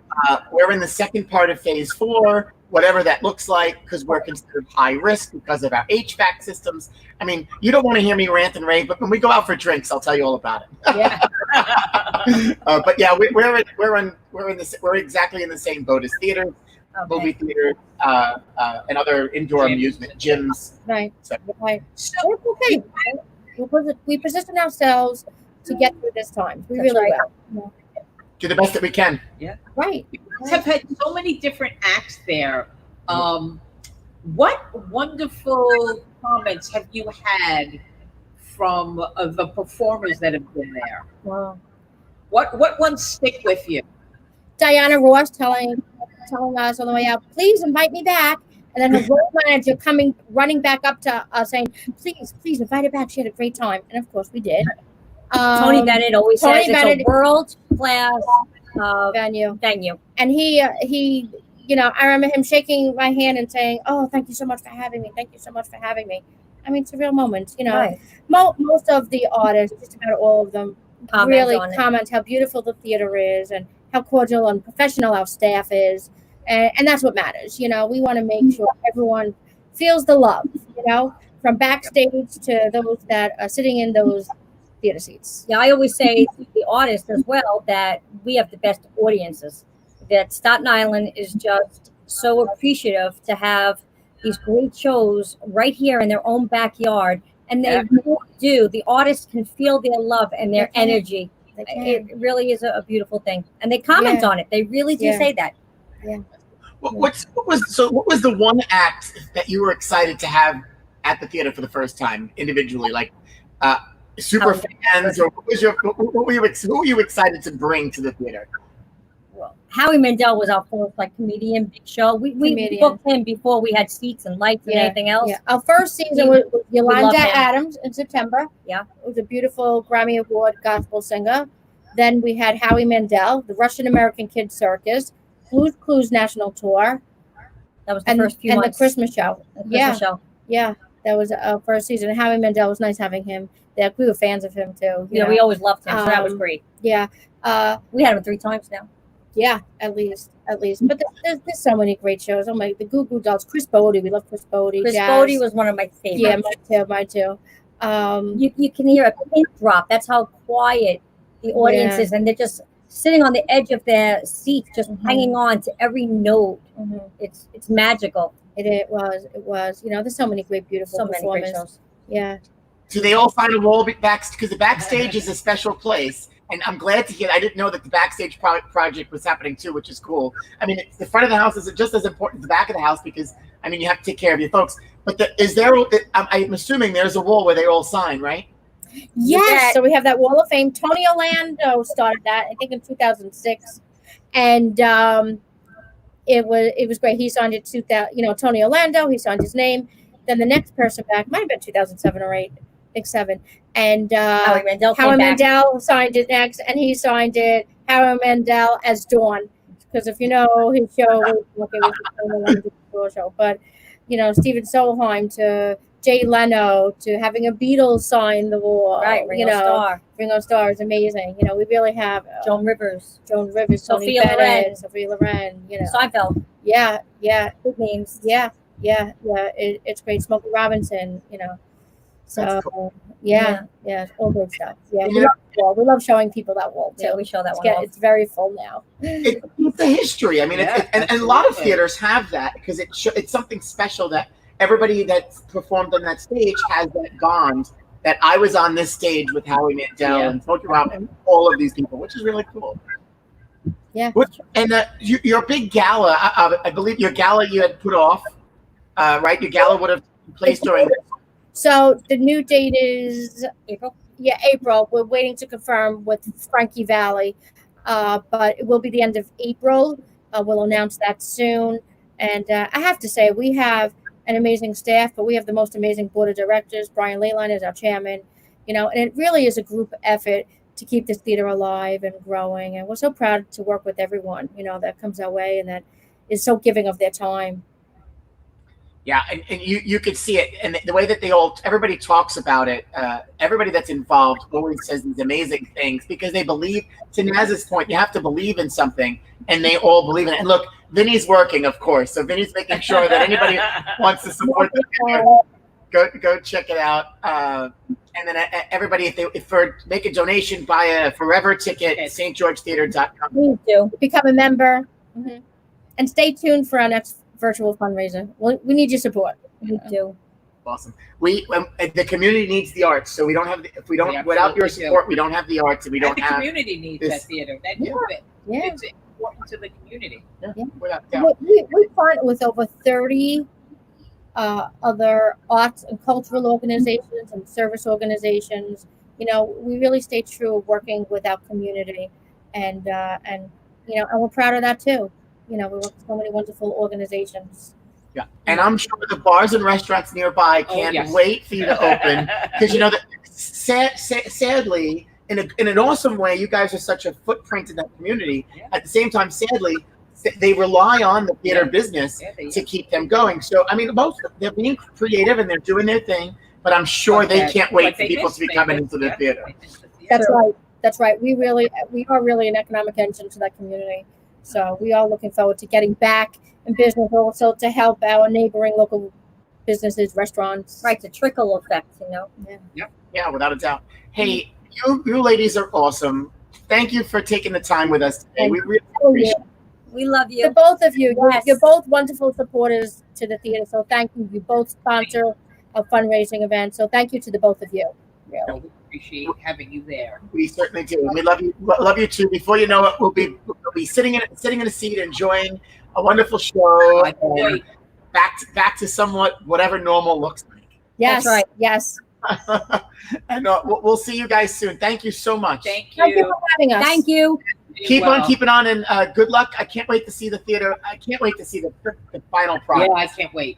we're in the second part of phase 4. whatever that looks like, because we're considered high risk because of our HVAC systems. I mean, you don't want to hear me rant and rave, but when we go out for drinks, I'll tell you all about it. Yeah. But yeah, we're exactly in the same boat as theaters, movie theaters, and other indoor amusement gyms. Right. So, Right. So it's okay. We position ourselves to get through this time. We That's really right. will. do the best that we can. Right. You guys have had so many different acts there. What wonderful comments have you had from the performers that have been there? Wow. What ones stick with you? Diana Ross telling us on the way out, please invite me back. And then her road manager running back up to us saying, please invite her back. She had a great time. And of course we did. Tony Bennett always Tony says Bennett- it's a world-class venue. venue. And he, I remember him shaking my hand and saying, oh, thank you so much for having me. Thank you so much for having me. I mean, it's a real moment, Right. Most of the artists, just about all of them, Comment really on it. comment how beautiful the theater is and how cordial and professional our staff is. And that's what matters. We want to make sure everyone feels the love, from backstage to those that are sitting in those theater seats. Yeah, I always say to the artists as well that we have the best audiences. That Staten Island is just so appreciative to have these great shows right here in their own backyard. And they really do. The artists can feel their love and their They can. energy. They can. It really is a beautiful thing. And they comment on it. They really do say that. What was the one act that you were excited to have at the theater for the first time individually, like super fans, or who were you excited to bring to the theater? Well, Howie Mandel was our first comedian, big show. We Comedian. booked him before we had seats and lights and anything else. Yeah. Our first season was love Yolanda him. Adams in September. Yeah. It was a beautiful Grammy Award gospel singer. Then we had Howie Mandel, the Russian American Kid Circus, Blues Clues National Tour, That was the first few and months. the Christmas show. The Christmas show. Yeah, that was our first season. And Howie Mandel was nice having him. Yeah, we were fans of him too. Yeah, we always loved him, so that was great. Yeah. We had him 3 times now. Yeah, at least. But there's so many great shows. Oh my, the Goo Goo Dolls, Chris Bodie. We love Chris Bodie. Chris Jazz. Bodie was one of my favorites. Yeah, mine too. You can hear a pin drop. That's how quiet the audience is, and they're just sitting on the edge of their seats, just hanging on to every note. It's magical. It was. There's so many great, beautiful performers. Great shows. Yeah. Do they all find a wall back? Because the backstage is a special place, and I'm glad to hear. I didn't know that the backstage project was happening too, which is cool. I mean, the front of the house is just as important as the back of the house because you have to take care of your folks. But I'm assuming there's a wall where they all sign, right? Yes. So we have that Wall of Fame. Tony Orlando started that, I think, in 2006, and it was great. He signed it Tony Orlando. He signed his name. Then the next person back might have been 2007 or 8. 7, and Howie Mandel signed it next, and he signed it Howie Mandel as Dawn, because if you know his show, it was a show. But Stephen Solheim to Jay Leno to having a Beatles sign the wall, right? Ringo Starr is amazing. We really have Joan Rivers, Sophia Loren, Seinfeld. Yeah, Big names. Yeah. It's great. Smokey Robinson, So cool. yeah, all good stuff. Yeah, we love showing people that wall too. Yeah, we show that one. It's very full now. It's the history. I mean, and a lot of theaters have that because it's something special that everybody that's performed on that stage has that bond that I was on this stage with Howie Mandel and Smokey Robinson and all of these people, which is really cool. Yeah. And your big gala, I believe your gala you had put off, right? Your gala would have taken place during. So the new date is April. Yeah, April. We're waiting to confirm with Frankie Valli, but it will be the end of April. We'll announce that soon. And I have to say, we have an amazing staff, but we have the most amazing board of directors. Brian Leyline is our chairman, and it really is a group effort to keep this theater alive and growing. And we're so proud to work with everyone, that comes our way and that is so giving of their time. Yeah, and you could see it, and the way that everybody talks about it, everybody that's involved always says these amazing things because they believe. To Naz's point, you have to believe in something, and they all believe in it. And look, Vinny's working, of course, so Vinny's making sure that anybody wants to support the go check it out. And then everybody, if make a donation, buy a forever ticket at stgeorgetheater.com. Please do become a member, and stay tuned for our next virtual fundraiser. We need your support. We do. Awesome. The community needs the arts, so we don't have. If we don't, without your support, we don't have the arts, and we don't have. The community needs that theater. That it's important to the community. Yeah. Without doubt. We partner with over 30 other arts and cultural organizations and service organizations. We really stay true of working with our community, and we're proud of that too. We work with so many wonderful organizations. Yeah, and I'm sure the bars and restaurants nearby can't wait for you to open because that sadly, in an awesome way, you guys are such a footprint in that community. Yeah. At the same time, sadly, they rely on the theater business to keep them going. So I mean, they're being creative and they're doing their thing, but I'm sure they can't wait for people to be coming into the theater. That's right. That's right. We are really an economic engine to that community. So we are looking forward to getting back in business, also to help our neighboring local businesses, restaurants. Right, the trickle effect, Yeah, without a doubt. Hey, you ladies are awesome. Thank you for taking the time with us today. We really appreciate it. We love you. The both of you. Yes. You're both wonderful supporters to the theater. So thank you. You both sponsor a fundraising event. So thank you to the both of you. Really. We appreciate having you there. We certainly do. And we love you. Love you too. Before you know it, we'll be sitting in a seat, enjoying a wonderful show. And back to somewhat whatever normal looks like. Yes. That's right. Yes. And we'll see you guys soon. Thank you so much. Thank you for having us. Thank you. Keep on keeping on, and good luck. I can't wait to see the theater. I can't wait to see the final product. Yeah, I can't wait.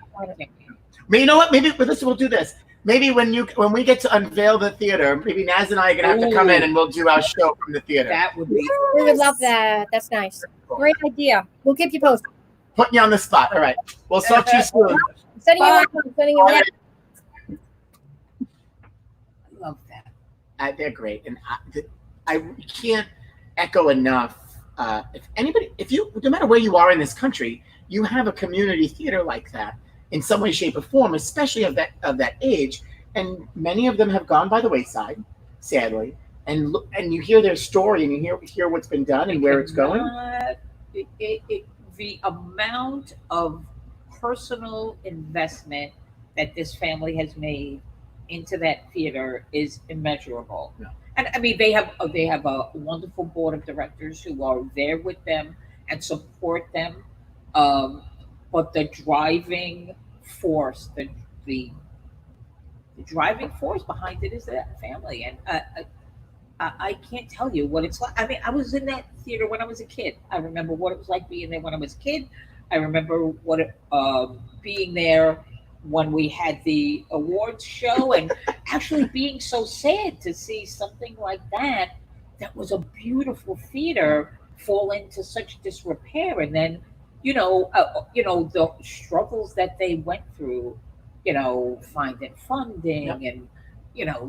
You know what? Maybe we'll do this. Maybe when we get to unveil the theater, maybe Naz and I are gonna have to come in and we'll do our show from the theater. That would be. We would love that. That's nice. Great idea. We'll keep you posted. Putting you on the spot. All right. We'll talk to you soon. Sending you out. I love that. They're great, and I can't echo enough. If you, no matter where you are in this country, you have a community theater like that in some way, shape, or form, especially of that age, and many of them have gone by the wayside, sadly. And you hear their story, and you hear what's been done and where it's going. The amount of personal investment that this family has made into that theater is immeasurable. No. And I mean, they have a wonderful board of directors who are there with them and support them. But the driving force, the driving force behind it is that family. And I can't tell you what it's like. I mean, I was in that theater when I was a kid. I remember what it was like being there when I was a kid. I remember what being there when we had the awards show, and actually being so sad to see something like that was a beautiful theater fall into such disrepair. And then the struggles that they went through, finding funding. Yep. And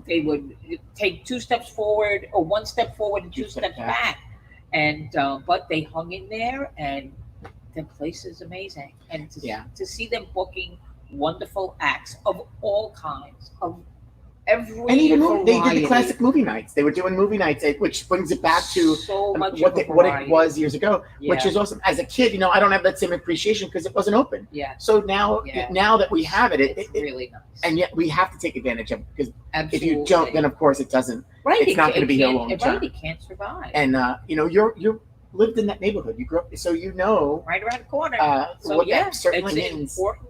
they would take 2 steps forward or 1 step forward and 2 steps back, and but they hung in there, and the place is amazing. And to see them booking wonderful acts of all kinds, of every and even they did the classic movie nights. They were doing movie nights, which brings it back to what it was years ago, which is awesome. As a kid, I don't have that same appreciation because it wasn't open. Yeah. So now that we have it's really nice. And yet we have to take advantage of it, because Absolutely. If you don't, then of course it doesn't. Right. It's not going to be here a long time. Right. It can't survive. And you lived in that neighborhood. You grew up, so right around the corner. So what that certainly means. Important.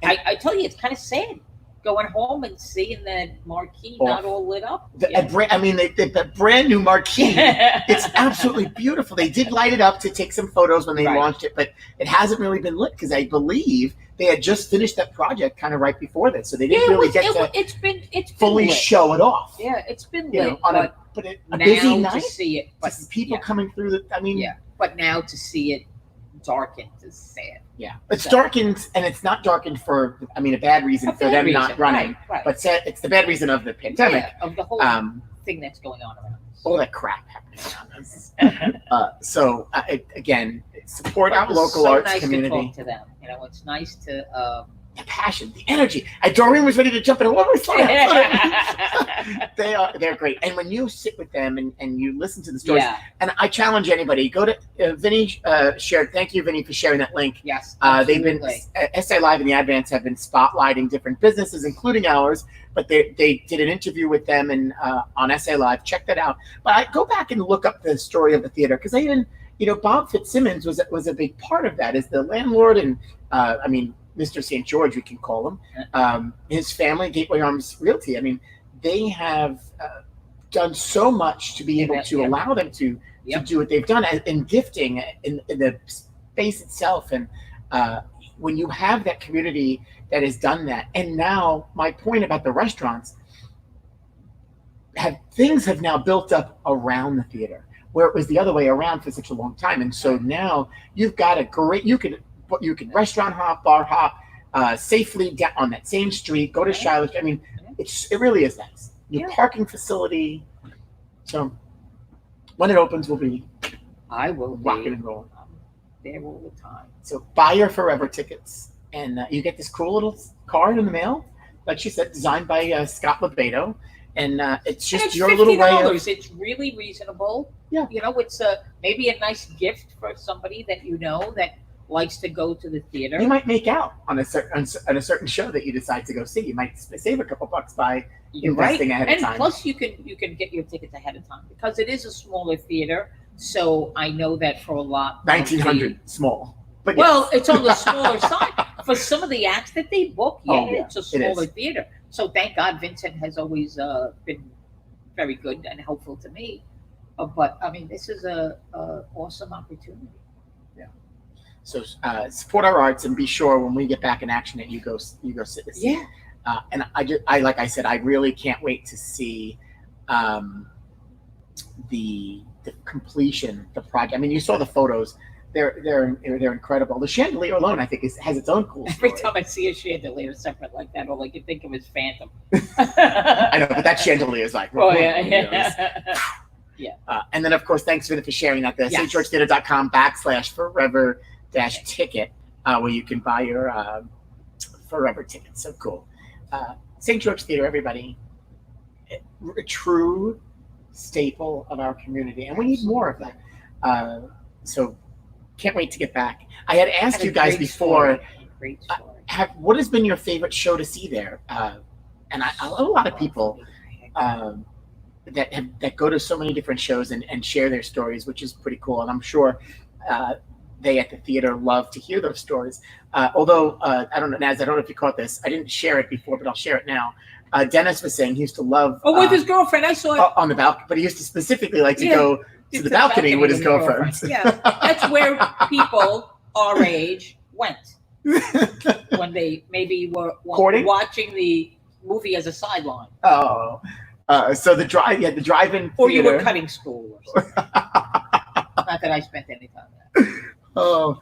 I tell you, it's kind of sad going home and seeing that marquee not all lit up. The brand new marquee. It's absolutely beautiful. They did light it up to take some photos when they launched it, but it hasn't really been lit because I believe they had just finished that project kind of right before this, so they didn't really get to it's fully lit. Show it off. Yeah, it's been lit. On a busy night. To see it, people coming through but now to see it darkened is sad. Yeah, it's So- darkened, and it's not darkened for, I mean, a bad reason for them not running, right. but it's the bad reason of the pandemic. Yeah, of the whole thing that's going on around us. All that crap happening around us. So again, support But our it was local so arts nice community. to talk to them. You know, it's nice to. The passion, the energy. Doreen was ready to jump in. What was they're great. And when you sit with them and you listen to the stories, Yeah. and I challenge anybody, go to Vinny shared. Thank you, Vinny, for sharing that link. Yes. They've been SA Live and the Advance have been spotlighting different businesses, including ours. But they did an interview with them and on SA Live. Check that out. But I go back and look up the story of the theater because Bob Fitzsimmons was a big part of that as the landlord and Mr. St. George, we can call him. His family, Gateway Arms Realty. I mean, they have done so much to be able to allow them to do what they've done in gifting in the space itself. And when you have that community that has done that, and now my point about the restaurants, things have now built up around the theater, where it was the other way around for such a long time. And so now you've got you can restaurant hop, bar hop safely down on that same street, go to Shiloh. I mean, it really is nice. Your parking facility. So when it opens, I will rocking and rolling. There all the time. So buy your Forever tickets, and you get this cool little card in the mail, like she said, designed by Scott Lebedo. And it's just your little way of... It's really reasonable. Yeah. You know, it's maybe a nice gift for somebody that you know that likes to go to the theater. You might make out on a certain show that you decide to go see. You might save a couple bucks by investing ahead of time. And plus, you can get your tickets ahead of time because it is a smaller theater. So I know that for a lot. 1,900 small. But well, it's on the smaller side. For some of the acts that they book, it's a smaller theater. So thank God Vincent has always been very good and helpful to me. But I mean, this is a awesome opportunity. Yeah. So support our arts and be sure when we get back in action that you go sit this. Yeah. And I like I said, I really can't wait to see the completion, the project. I mean, you saw the photos. They're incredible. The chandelier alone, I think, has its own cool story. Every time I see a chandelier separate like that, all I can think of is Phantom. I know, but that chandelier is like... Oh, yeah. Yeah. And then, of course, thanks, Vinny, for sharing that. The stgeorgetheater.com/forever-ticket, where you can buy your Forever tickets. So cool. St. George Theater, everybody, a true staple of our community. And we need more of that. So can't wait to get back. I had asked you guys before, what has been your favorite show to see there? And a lot of people that go to so many different shows and share their stories, which is pretty cool. And I'm sure they at the theater love to hear those stories. Although, I don't know, Naz, I don't know if you caught this. I didn't share it before, but I'll share it now. Dennis was saying he used to love... Oh, with his girlfriend. I saw it. On the balcony, but he used to specifically like to go to the balcony with his girlfriend. Yeah, that's where people our age went when they maybe were watching the movie as a sideline. Oh, so the drive-in theater. Or you were cutting school or something. Not that I spent any time there. Oh,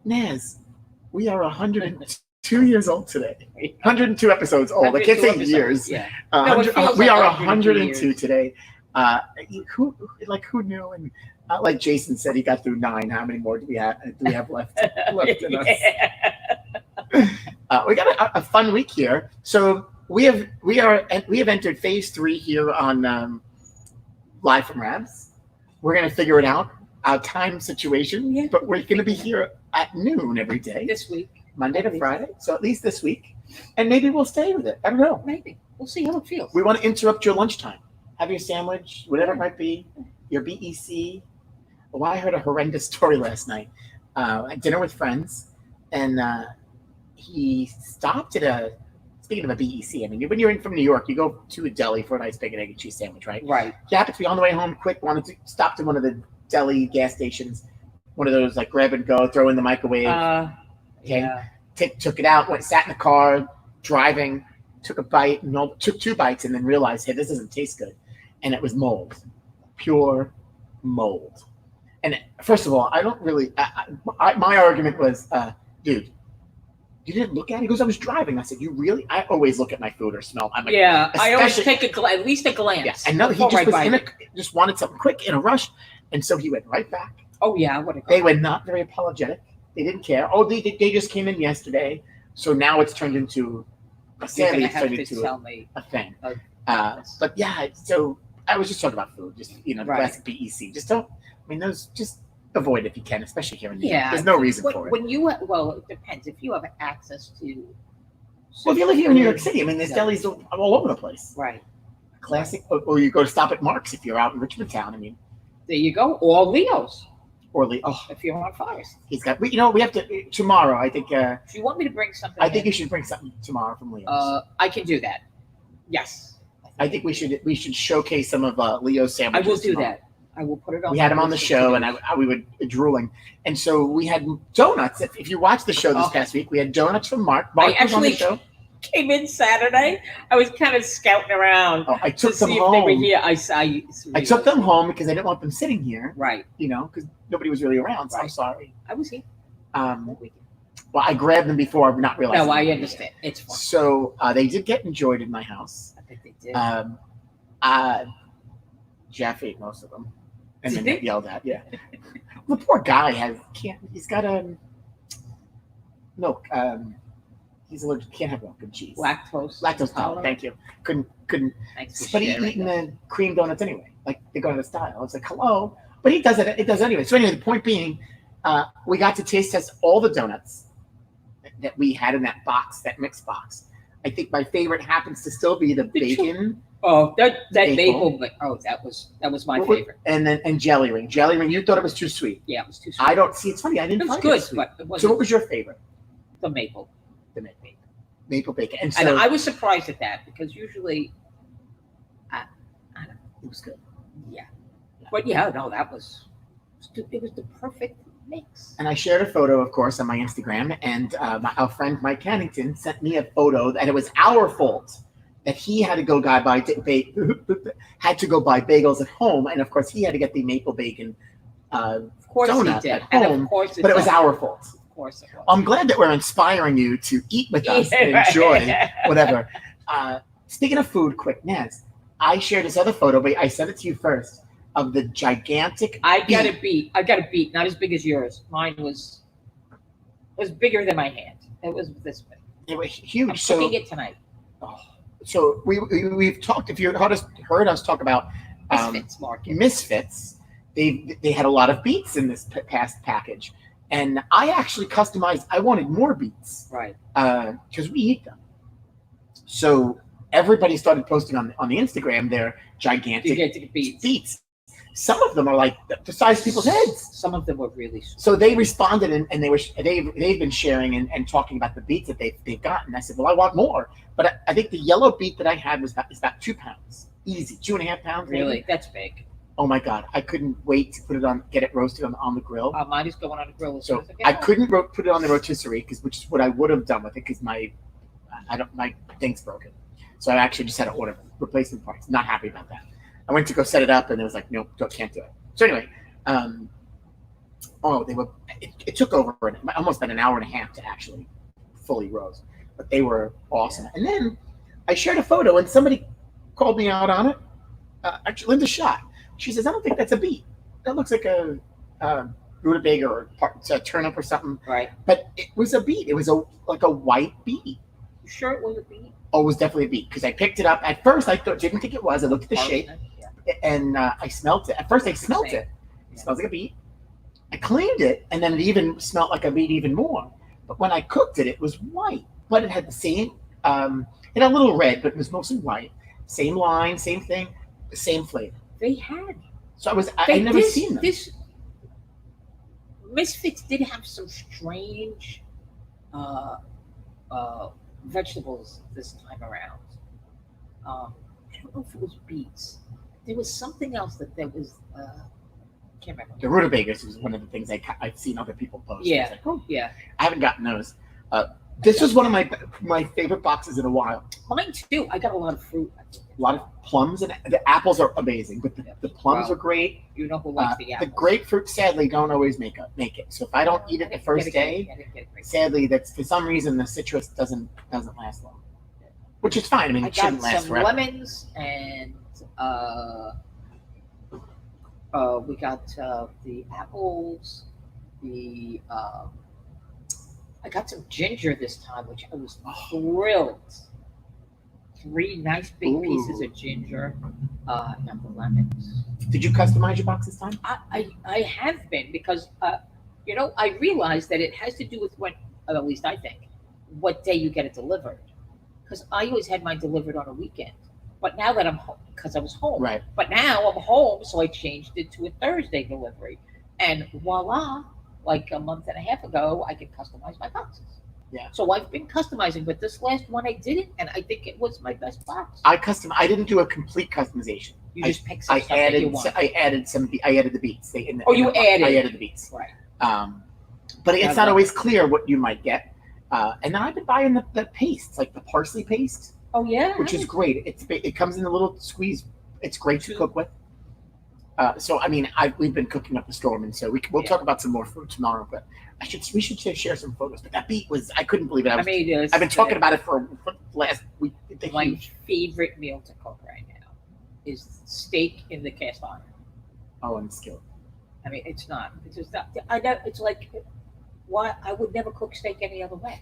Naz, we are 102 years old today. 102 episodes old. I can't say years. Yeah. We are 102 today. Who knew? And like Jason said, he got through 9. How many more do we have left in us? We got a fun week here. So we have entered phase 3 here on Live from Rabs. We're gonna figure it out, our time situation, but we're gonna be here at noon every day this week, Monday to Friday. So at least this week, and maybe we'll stay with it. I don't know. Maybe we'll see how it feels. We want to interrupt your lunchtime. Have your sandwich, whatever it might be, your BEC. Well, I heard a horrendous story last night at dinner with friends, and he stopped at speaking of a BEC, I mean, when you're in from New York, you go to a deli for a nice bacon, egg, and cheese sandwich, right? Right. He happened to be on the way home quick, wanted to stop to one of the deli gas stations, one of those like grab and go, throw in the microwave. Took it out, sat in the car, driving, took a bite, took 2 bites, and then realized, hey, this doesn't taste good. And it was mold, pure mold. And first of all, I don't really. My argument was, dude, you didn't look at it. He goes, I was driving. I said, you really? I always look at my food or smell. I'm like, yeah, I always take at least a glance. Yeah, and no, he just was just wanted something quick in a rush, and so he went right back. Oh yeah, they were not very apologetic. They didn't care. Oh, they just came in yesterday, so now it's turned into. Sadly, it's turned into a thing. But yeah, so I was just talking about food, just the classic BEC. Just don't. I mean, those just avoid if you can, especially here in New York. There's no reason for it. When you it depends. If you have access to. Well, if you live here in New York City, I mean, there's delis all over the place. Right. Classic, or you go to Stop at Mark's if you're out in Richmond Town. I mean, there you go. Or Leo's. If you're on Forest. He's got. We have to tomorrow. I think. If you want me to bring something, I think you should bring something tomorrow from Leo's. I can do that. Yes. I think we should showcase some of Leo's sandwiches. I will do that. I will put it on. We had him on the show, and we were drooling. And so we had donuts. If you watched the show this past week, we had donuts from Mark. Mark was on the show. Came in Saturday. I was kind of scouting around. I took them home. If they were here. I took them home because I didn't want them sitting here. Right. Because nobody was really around. So I'm sorry. I was here. Well, I grabbed them before, not realizing. No, I understand. It's fine. So they did get enjoyed in my house. I think they did. Jeff ate most of them, and then get yelled at. Yeah. The poor guy he's got milk. He's allergic. Can't have milk and cheese. Lactose tolerant. Thank you. Couldn't. But he's eating the cream donuts anyway. Like they go to the style. It's like hello. But he does it. It does anyway. So anyway, the point being, we got to taste test all the donuts that we had in that box, that mixed box. I think my favorite happens to still be the bacon. Oh, that maple. Oh, that was my favorite. And jelly ring. Jelly ring. You thought it was too sweet. Yeah, it was too sweet. I don't see. It's funny. I didn't. It was find good, it sweet. but it wasn't. So what was your favorite? The maple. The maple bacon. And so I was surprised at that because usually, I don't know. It was good. Yeah. But yeah, no, it was the perfect mix. And I shared a photo, of course, on my Instagram, and our friend Mike Cannington sent me a photo, and it was our fault that he had to go buy bagels at home, and of course he had to get the maple bacon donut at home, but it was our fault. Of course it was. I'm glad that we're inspiring you to eat with us and enjoy whatever. Speaking of food, quick, Naz, I shared this other photo, but I sent it to you first, of the gigantic I got a beet, not as big as yours. Mine was bigger than my hand. It was this big. It was huge. I'm cooking it tonight. So we've talked. If you heard us talk about Misfits market. Misfits, they had a lot of beets in this past package, and I actually customized. I wanted more beets, right? Because we eat them. So everybody started posting on the Instagram their gigantic beets. Some of them are like the size of people's heads. Some of them were really small. So they responded and they've been sharing and talking about the beets that they've gotten. I said, well, I want more, but I think the yellow beet that I had was about 2 pounds, easy, 2.5 pounds. Really, maybe. That's big. Oh my God, I couldn't wait to get it roasted on the grill. Mine is going on the grill. So I couldn't put it on the rotisserie which is what I would have done with it because my thing's broken. So I actually just had to order replacement parts. Not happy about that. I went to go set it up, and it was like, nope, can't do it. So anyway, it took over almost about an hour and a half to actually fully roast, but they were awesome. And then I shared a photo, and somebody called me out on it. Actually, Linda Schott. She says, I don't think that's a beet. That looks like a rutabaga or a turnip or something. Right. But it was a beet. It was like a white beet. You sure it was a beet? Oh, it was definitely a beet because I picked it up. At first, didn't think it was. I looked at the shape. And I smelt it. At first, I smelt it. It smells like a beet. I cleaned it, and then it even smelled like a beet even more. But when I cooked it, it was white. But it had the same, it had a little red, but it was mostly white. Same line, same thing, same flavor. They had. So I'd never seen them. This Misfits did have some strange vegetables this time around. I don't know if it was beets. There was something else that was. Can't remember. The rutabagas was one of the things I've seen other people post. Yeah. Like, oh, yeah. I haven't gotten those. This was one of my favorite boxes in a while. Mine too. I got a lot of fruit. A lot of plums, and the apples are amazing, but the plums are great. You know who likes the The apples. grapefruit, sadly, don't always make it. So if I don't eat it the first day, sadly, that's for some reason the citrus doesn't last long, which is fine. I mean, I it shouldn't got last some forever. lemons and we got the apples. I got some ginger this time, which I was thrilled. 3 nice big pieces of ginger, and the lemons. Did you customize your box this time? I have been because I realized that it has to do with when, at least I think, what day you get it delivered. Because I always had mine delivered on a weekend, but now that I'm home, because I was home. Right. But now I'm home, so I changed it to a Thursday delivery, and voila! Like a month and a half ago, I could customize my boxes. Yeah. So I've been customizing, but this last one I didn't, and I think it was my best box. I didn't do a complete customization. You just picked some stuff that you want. I added the beets. I added the beets. Right. But it's not always clear what you might get. And then I've been buying the paste, like the parsley paste. Oh yeah. Which is great. It comes in a little squeeze. It's great to cook with. So I mean, we've been cooking up a storm, and so we'll talk about some more food tomorrow. But we should share some photos. But that beet I couldn't believe it. I've been talking about it for last week. My favorite meal to cook right now is steak in the cast iron. Oh, and skillet. I mean, it's not. It's just not. I know. It's like, why I would never cook steak any other way.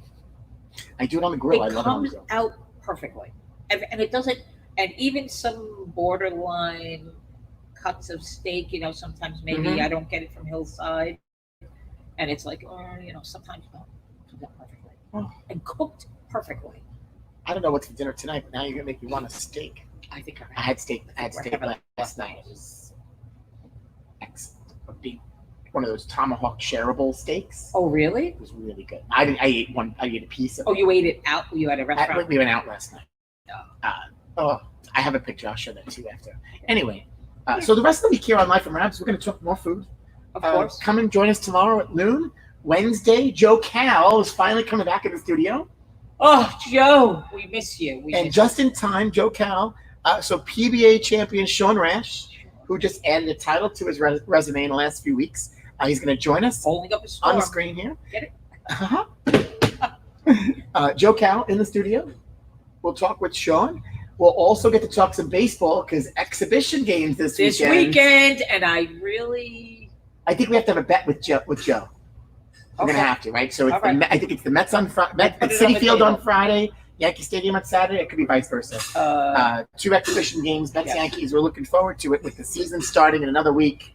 I do it on the grill. I love it on the comes grill. out perfectly, and it doesn't. And even some borderline cuts of steak, sometimes maybe I don't get it from Hillside, and it's like, sometimes no, it comes out perfectly and cooked perfectly. I don't know what's for dinner tonight, but now you're gonna make me want a steak. I think I had steak. Last night. It was excellent. One of those tomahawk shareable steaks. Oh, really? It was really good. I ate one. I ate a piece of it. Oh, you ate it out? You at a restaurant? We went out last night. No. I have a picture. I'll show that to you after. Anyway, so the rest of the week here on Life from Rabs, we're going to talk more food. Of course. Come and join us tomorrow at noon. Wednesday, Joe Cal is finally coming back in the studio. Oh, Joe, we miss you. Just in time, Joe Cal. So PBA champion Sean Rash, who just added a title to his resume in the last few weeks. He's going to join us holding up a storm on the screen here. Get it? Joe Cal in the studio. We'll talk with Sean. We'll also get to talk some baseball because exhibition games this weekend. And I think we have to have a bet with Joe. We're going to have to, right? So I think it's the Mets on Friday, City Field on Friday, Yankee Stadium on Saturday. It could be vice versa. 2 exhibition games, Mets, Yankees. We're looking forward to it with the season starting in another week.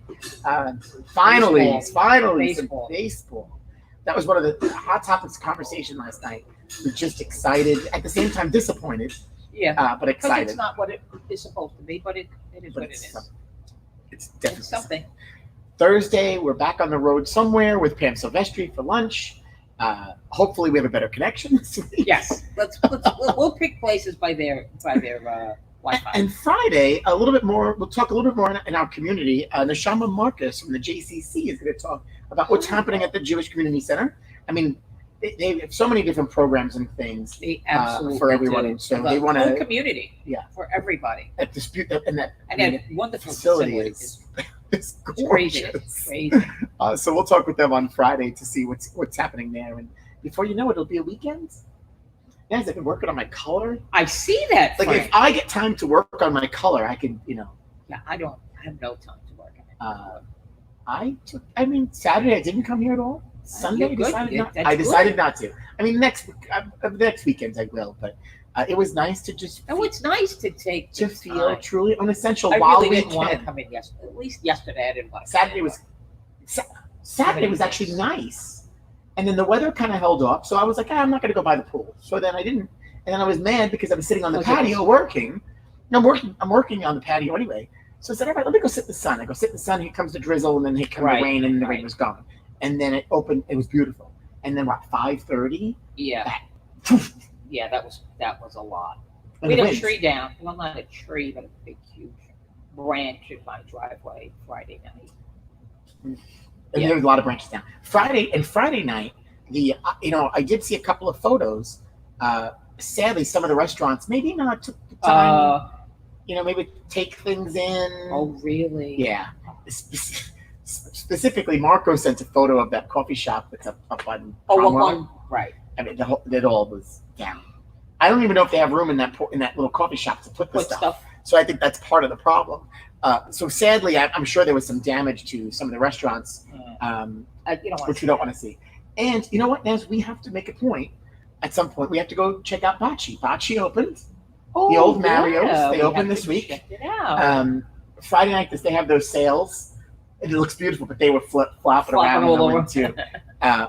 Finally, baseball. Baseball. That was one of the hot topics of conversation last night. We're just excited, at the same time disappointed. Yeah, but excited. It's not what it is supposed to be, but it is what it is. It's definitely something. Thursday, we're back on the road somewhere with Pam Silvestri for lunch. Hopefully, we have a better connection this week. Yes, we'll pick places by their Wi-Fi. And Friday, a little bit more. We'll talk a little bit more in our community. Neshama Marcus from the JCC is going to talk about what's happening at the Jewish Community Center. I mean, they have so many different programs and things for everyone, and so they want to community, for everybody. That dispute and that wonderful facility is gorgeous. Crazy. So we'll talk with them on Friday to see what's happening there, and before you know it, it'll be a weekend. Guys, I've been working on my color. I see that. Like if I get time to work on my color, I can, Yeah, I have no time to work on it. Saturday I didn't come here at all. Sunday I decided not to. I mean, next weekends I will, but it was nice to just. Oh, it's nice to take to feel time. Truly unessential. I while really we didn't want to can. come in yesterday. At least yesterday I didn't want to. Saturday was actually nice, and then the weather kind of held up. So I was like, I'm not going to go by the pool. So then I didn't, and then I was mad because I was sitting on the patio working. I'm working on the patio anyway. So I said, all right, let me go sit in the sun. I go sit in the sun. Here comes the drizzle, and then here comes the rain, and the rain was gone. And then it opened. It was beautiful. And then 5:30? Yeah. Yeah, that was a lot. And we had a winds. tree down. Well, not a tree, but a big, huge branch in my driveway Friday night. And there was a lot of branches down. Friday night, I did see a couple of photos. Sadly, some of the restaurants maybe not took the time. Maybe take things in. Oh, really? Yeah. Specifically, Marco sent a photo of that coffee shop that's up on. Right. I mean, it all was down. I don't even know if they have room in that little coffee shop to put this stuff. So I think that's part of the problem. So sadly, I'm sure there was some damage to some of the restaurants, which we don't want to see. And you know what, Naz? We have to make a point. At some point, we have to go check out Bocce. Bocce opened. The old Mario's. They opened this week. Check it out. Friday night, they have those sales. It looks beautiful, but they were flopping around all over too.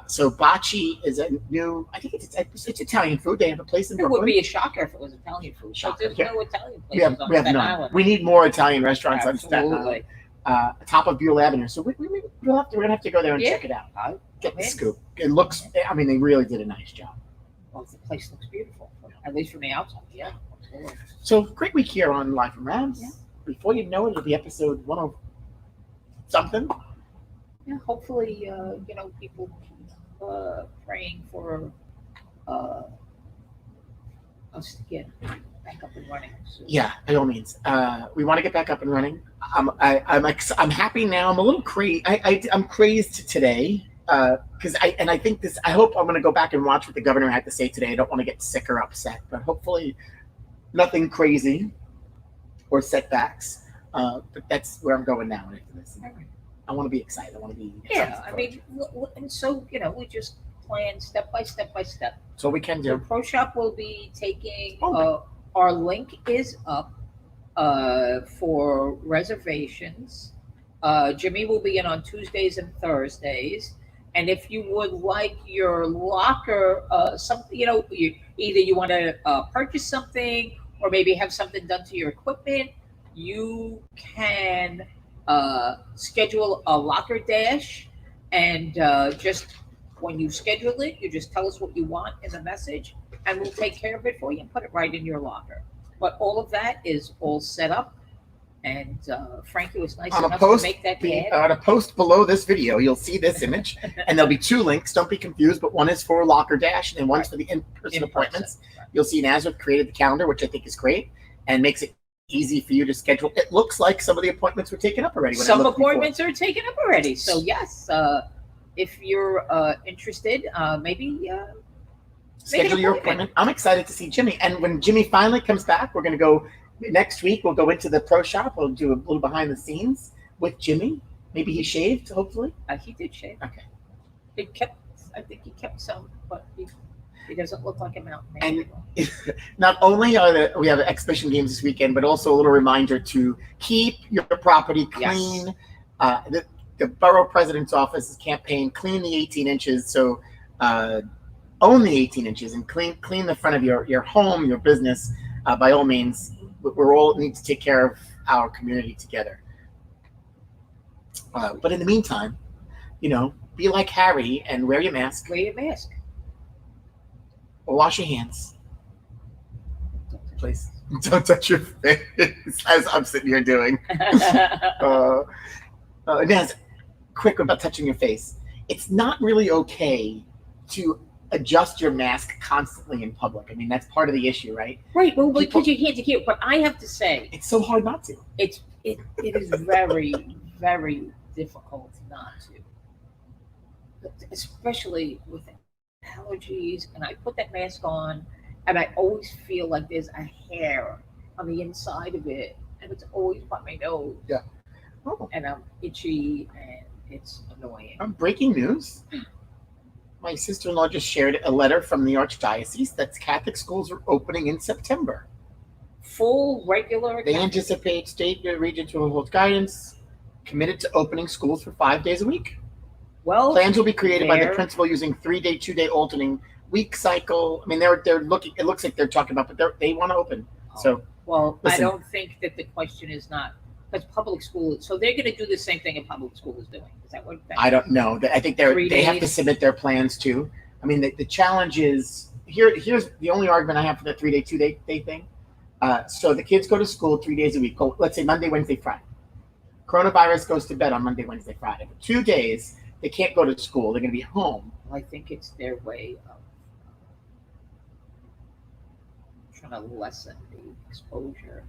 So Bocce is a new. I think it's Italian food. They have a place in Brooklyn. It would be a shocker if it was Italian food. There's no Italian places on we have Staten none. Island. We need more Italian restaurants on Staten Absolutely. Island. Top of Buell Avenue. So we're gonna have to go there and check it out. Get the scoop. It looks. I mean, they really did a nice job. Well, the place looks beautiful, at least from the outside. Yeah. Absolutely. So great week here on Live from Rabs. Yeah. Before you know it, it'll be episode 1 of something. Yeah. Hopefully, people keep praying for us to get back up and running soon. Yeah, by all means. We want to get back up and running. I'm happy now. I'm a little crazy. I'm crazed today because I think this. I hope I'm going to go back and watch what the governor had to say today. I don't want to get sick or upset, but hopefully nothing crazy or setbacks. But that's where I'm going now after this. I want to be excited. I want to be excited. Yeah, I mean, and so we just plan step by step by step. So we can So do. Pro Shop will be taking. Our link is up for reservations. Jimmy will be in on Tuesdays and Thursdays. And if you would like your locker, something, either you want to purchase something or maybe have something done to your equipment, you can schedule a locker dash. And just when you schedule it, you just tell us what you want in the message, and we'll take care of it for you and put it right in your locker. But all of that is all set up. And Frankie was nice enough to make that ad. On a post below this video, you'll see this image, and there'll be 2 links. Don't be confused, but one is for Locker Dash, and one's for the in-person appointments. Right. You'll see Nazareth created the calendar, which I think is great, and makes it easy for you to schedule. It looks like some of the appointments were taken up already. Some appointments are taken up already. So yes, if you're interested, maybe schedule your appointment. I'm excited to see Jimmy, and when Jimmy finally comes back, we're going to go. Next week, we'll go into the Pro Shop. We'll do a little behind the scenes with Jimmy. Maybe he shaved, hopefully. He did shave. Okay. I think he kept some, but he doesn't look like a mountain man. And not only we have exhibition games this weekend, but also a little reminder to keep your property clean. Yes. The borough president's office campaign, clean the 18 inches. So own the 18 inches and clean the front of your home, your business. By all means, we're all need to take care of our community together. But in the meantime, be like Harry and wear your mask. Wear your mask. Or wash your hands. Please. Don't touch your face, as I'm sitting here doing. Naz, quick about touching your face. It's not really okay to adjust your mask constantly in public. I mean, that's part of the issue, right? Right. Well, because you can't hear. But I have to say, it's so hard not to. It is very, very difficult not to, especially with allergies. And I put that mask on, and I always feel like there's a hair on the inside of it, and it's always by my nose. Yeah. Oh. And I'm itchy, and it's annoying. Breaking news. My sister-in-law just shared a letter from the Archdiocese that Catholic schools are opening in September. Full, regular. They anticipate state regions will hold guidance, committed to opening schools for 5 days a week. Well, plans will be created by the principal using 3-day, 2-day alternating week cycle. I mean, they're looking. It looks like they're talking about, but they want to open. So, well, listen. I don't think that the question is not. Because public school, so they're going to do the same thing a public school is doing. Is that what? I don't know. I think they have to submit their plans too. I mean, the challenge is here's the only argument I have for the 3-day, 2-day thing. So the kids go to school 3 days a week. Let's say Monday, Wednesday, Friday. Coronavirus goes to bed on Monday, Wednesday, Friday. For 2 days, they can't go to school. They're going to be home. Well, I think it's their way of trying to lessen the exposure.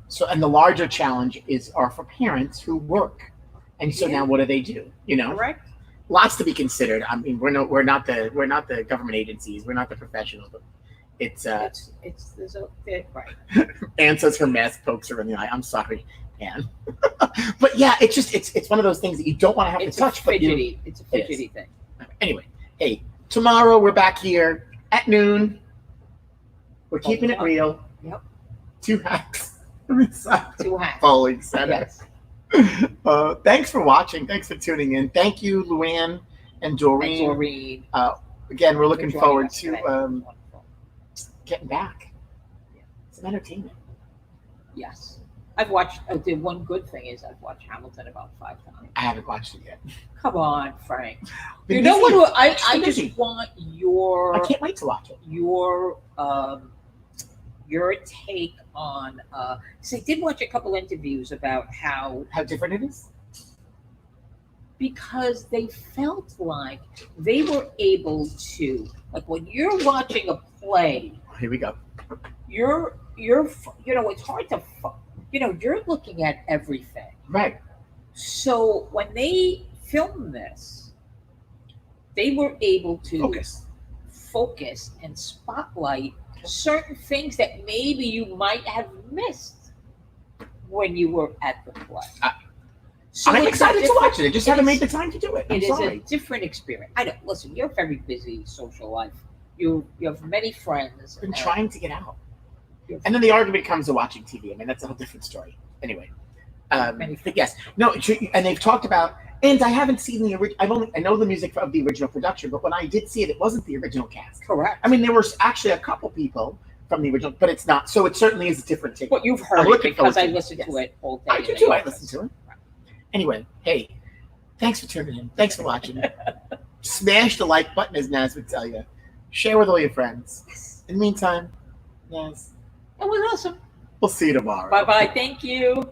So, and the larger challenge are for parents who work, and so Yeah. now what do? You know, Correct. lots to be considered. I mean, we're not the government agencies, we're not the professionals, but it's There's a right. Anne says her mask pokes her in the eye. I'm sorry, Anne. But yeah, it's one of those things that you don't want to have It's to touch. fidgety. It's a It is. fidgety thing. Anyway, hey, tomorrow we're back here at noon. We're keeping it real. Yep. 2 hacks. 2 hacks. Bowling center. Yes. Thanks for watching. Thanks for tuning in. Thank you, Luanne and Doreen. And Doreen. Again, we're looking for joining forward us to today. Wonderful. getting back. Some entertainment. Yes. I've watched. The one good thing is I've watched Hamilton about 5 times. I haven't watched it yet. Come on, Frank. Been You know busy. what? I Been just busy. want your I can't wait to watch it. your take on. So I did watch a couple interviews about how different it is. because they felt like they were able to, like when you're watching a play, Here we go. you're it's hard to you're looking at everything. Right. So when they filmed this, they were able to focus and spotlight certain things that maybe you might have missed when you were at the play. So I'm it's a excited to different- watch it. I just it haven't is- made the time to do it. I'm It is sorry. a different experience. I don't listen. You're a very busy social life. You have many friends. I've been and trying to get out. you're- And then the argument comes to watching TV. I mean, that's a whole different story. Anyway, but yes, no, and they've talked about, and I haven't seen the original. I know the music of the original production, but when I did see it, it wasn't the original cast. Correct. I mean, there were actually a couple people from the original, but it's not. So it certainly is a different take. But you've I'm heard it looking because forward I to it. listened to Yes. it all day. I in do the too. I office. listen to it. Anyway, hey, thanks for tuning in. Thanks for watching. Smash the like button, as Naz would tell you. Share with all your friends. In the meantime, Naz, It was awesome. we'll see you tomorrow. Bye bye. Thank you.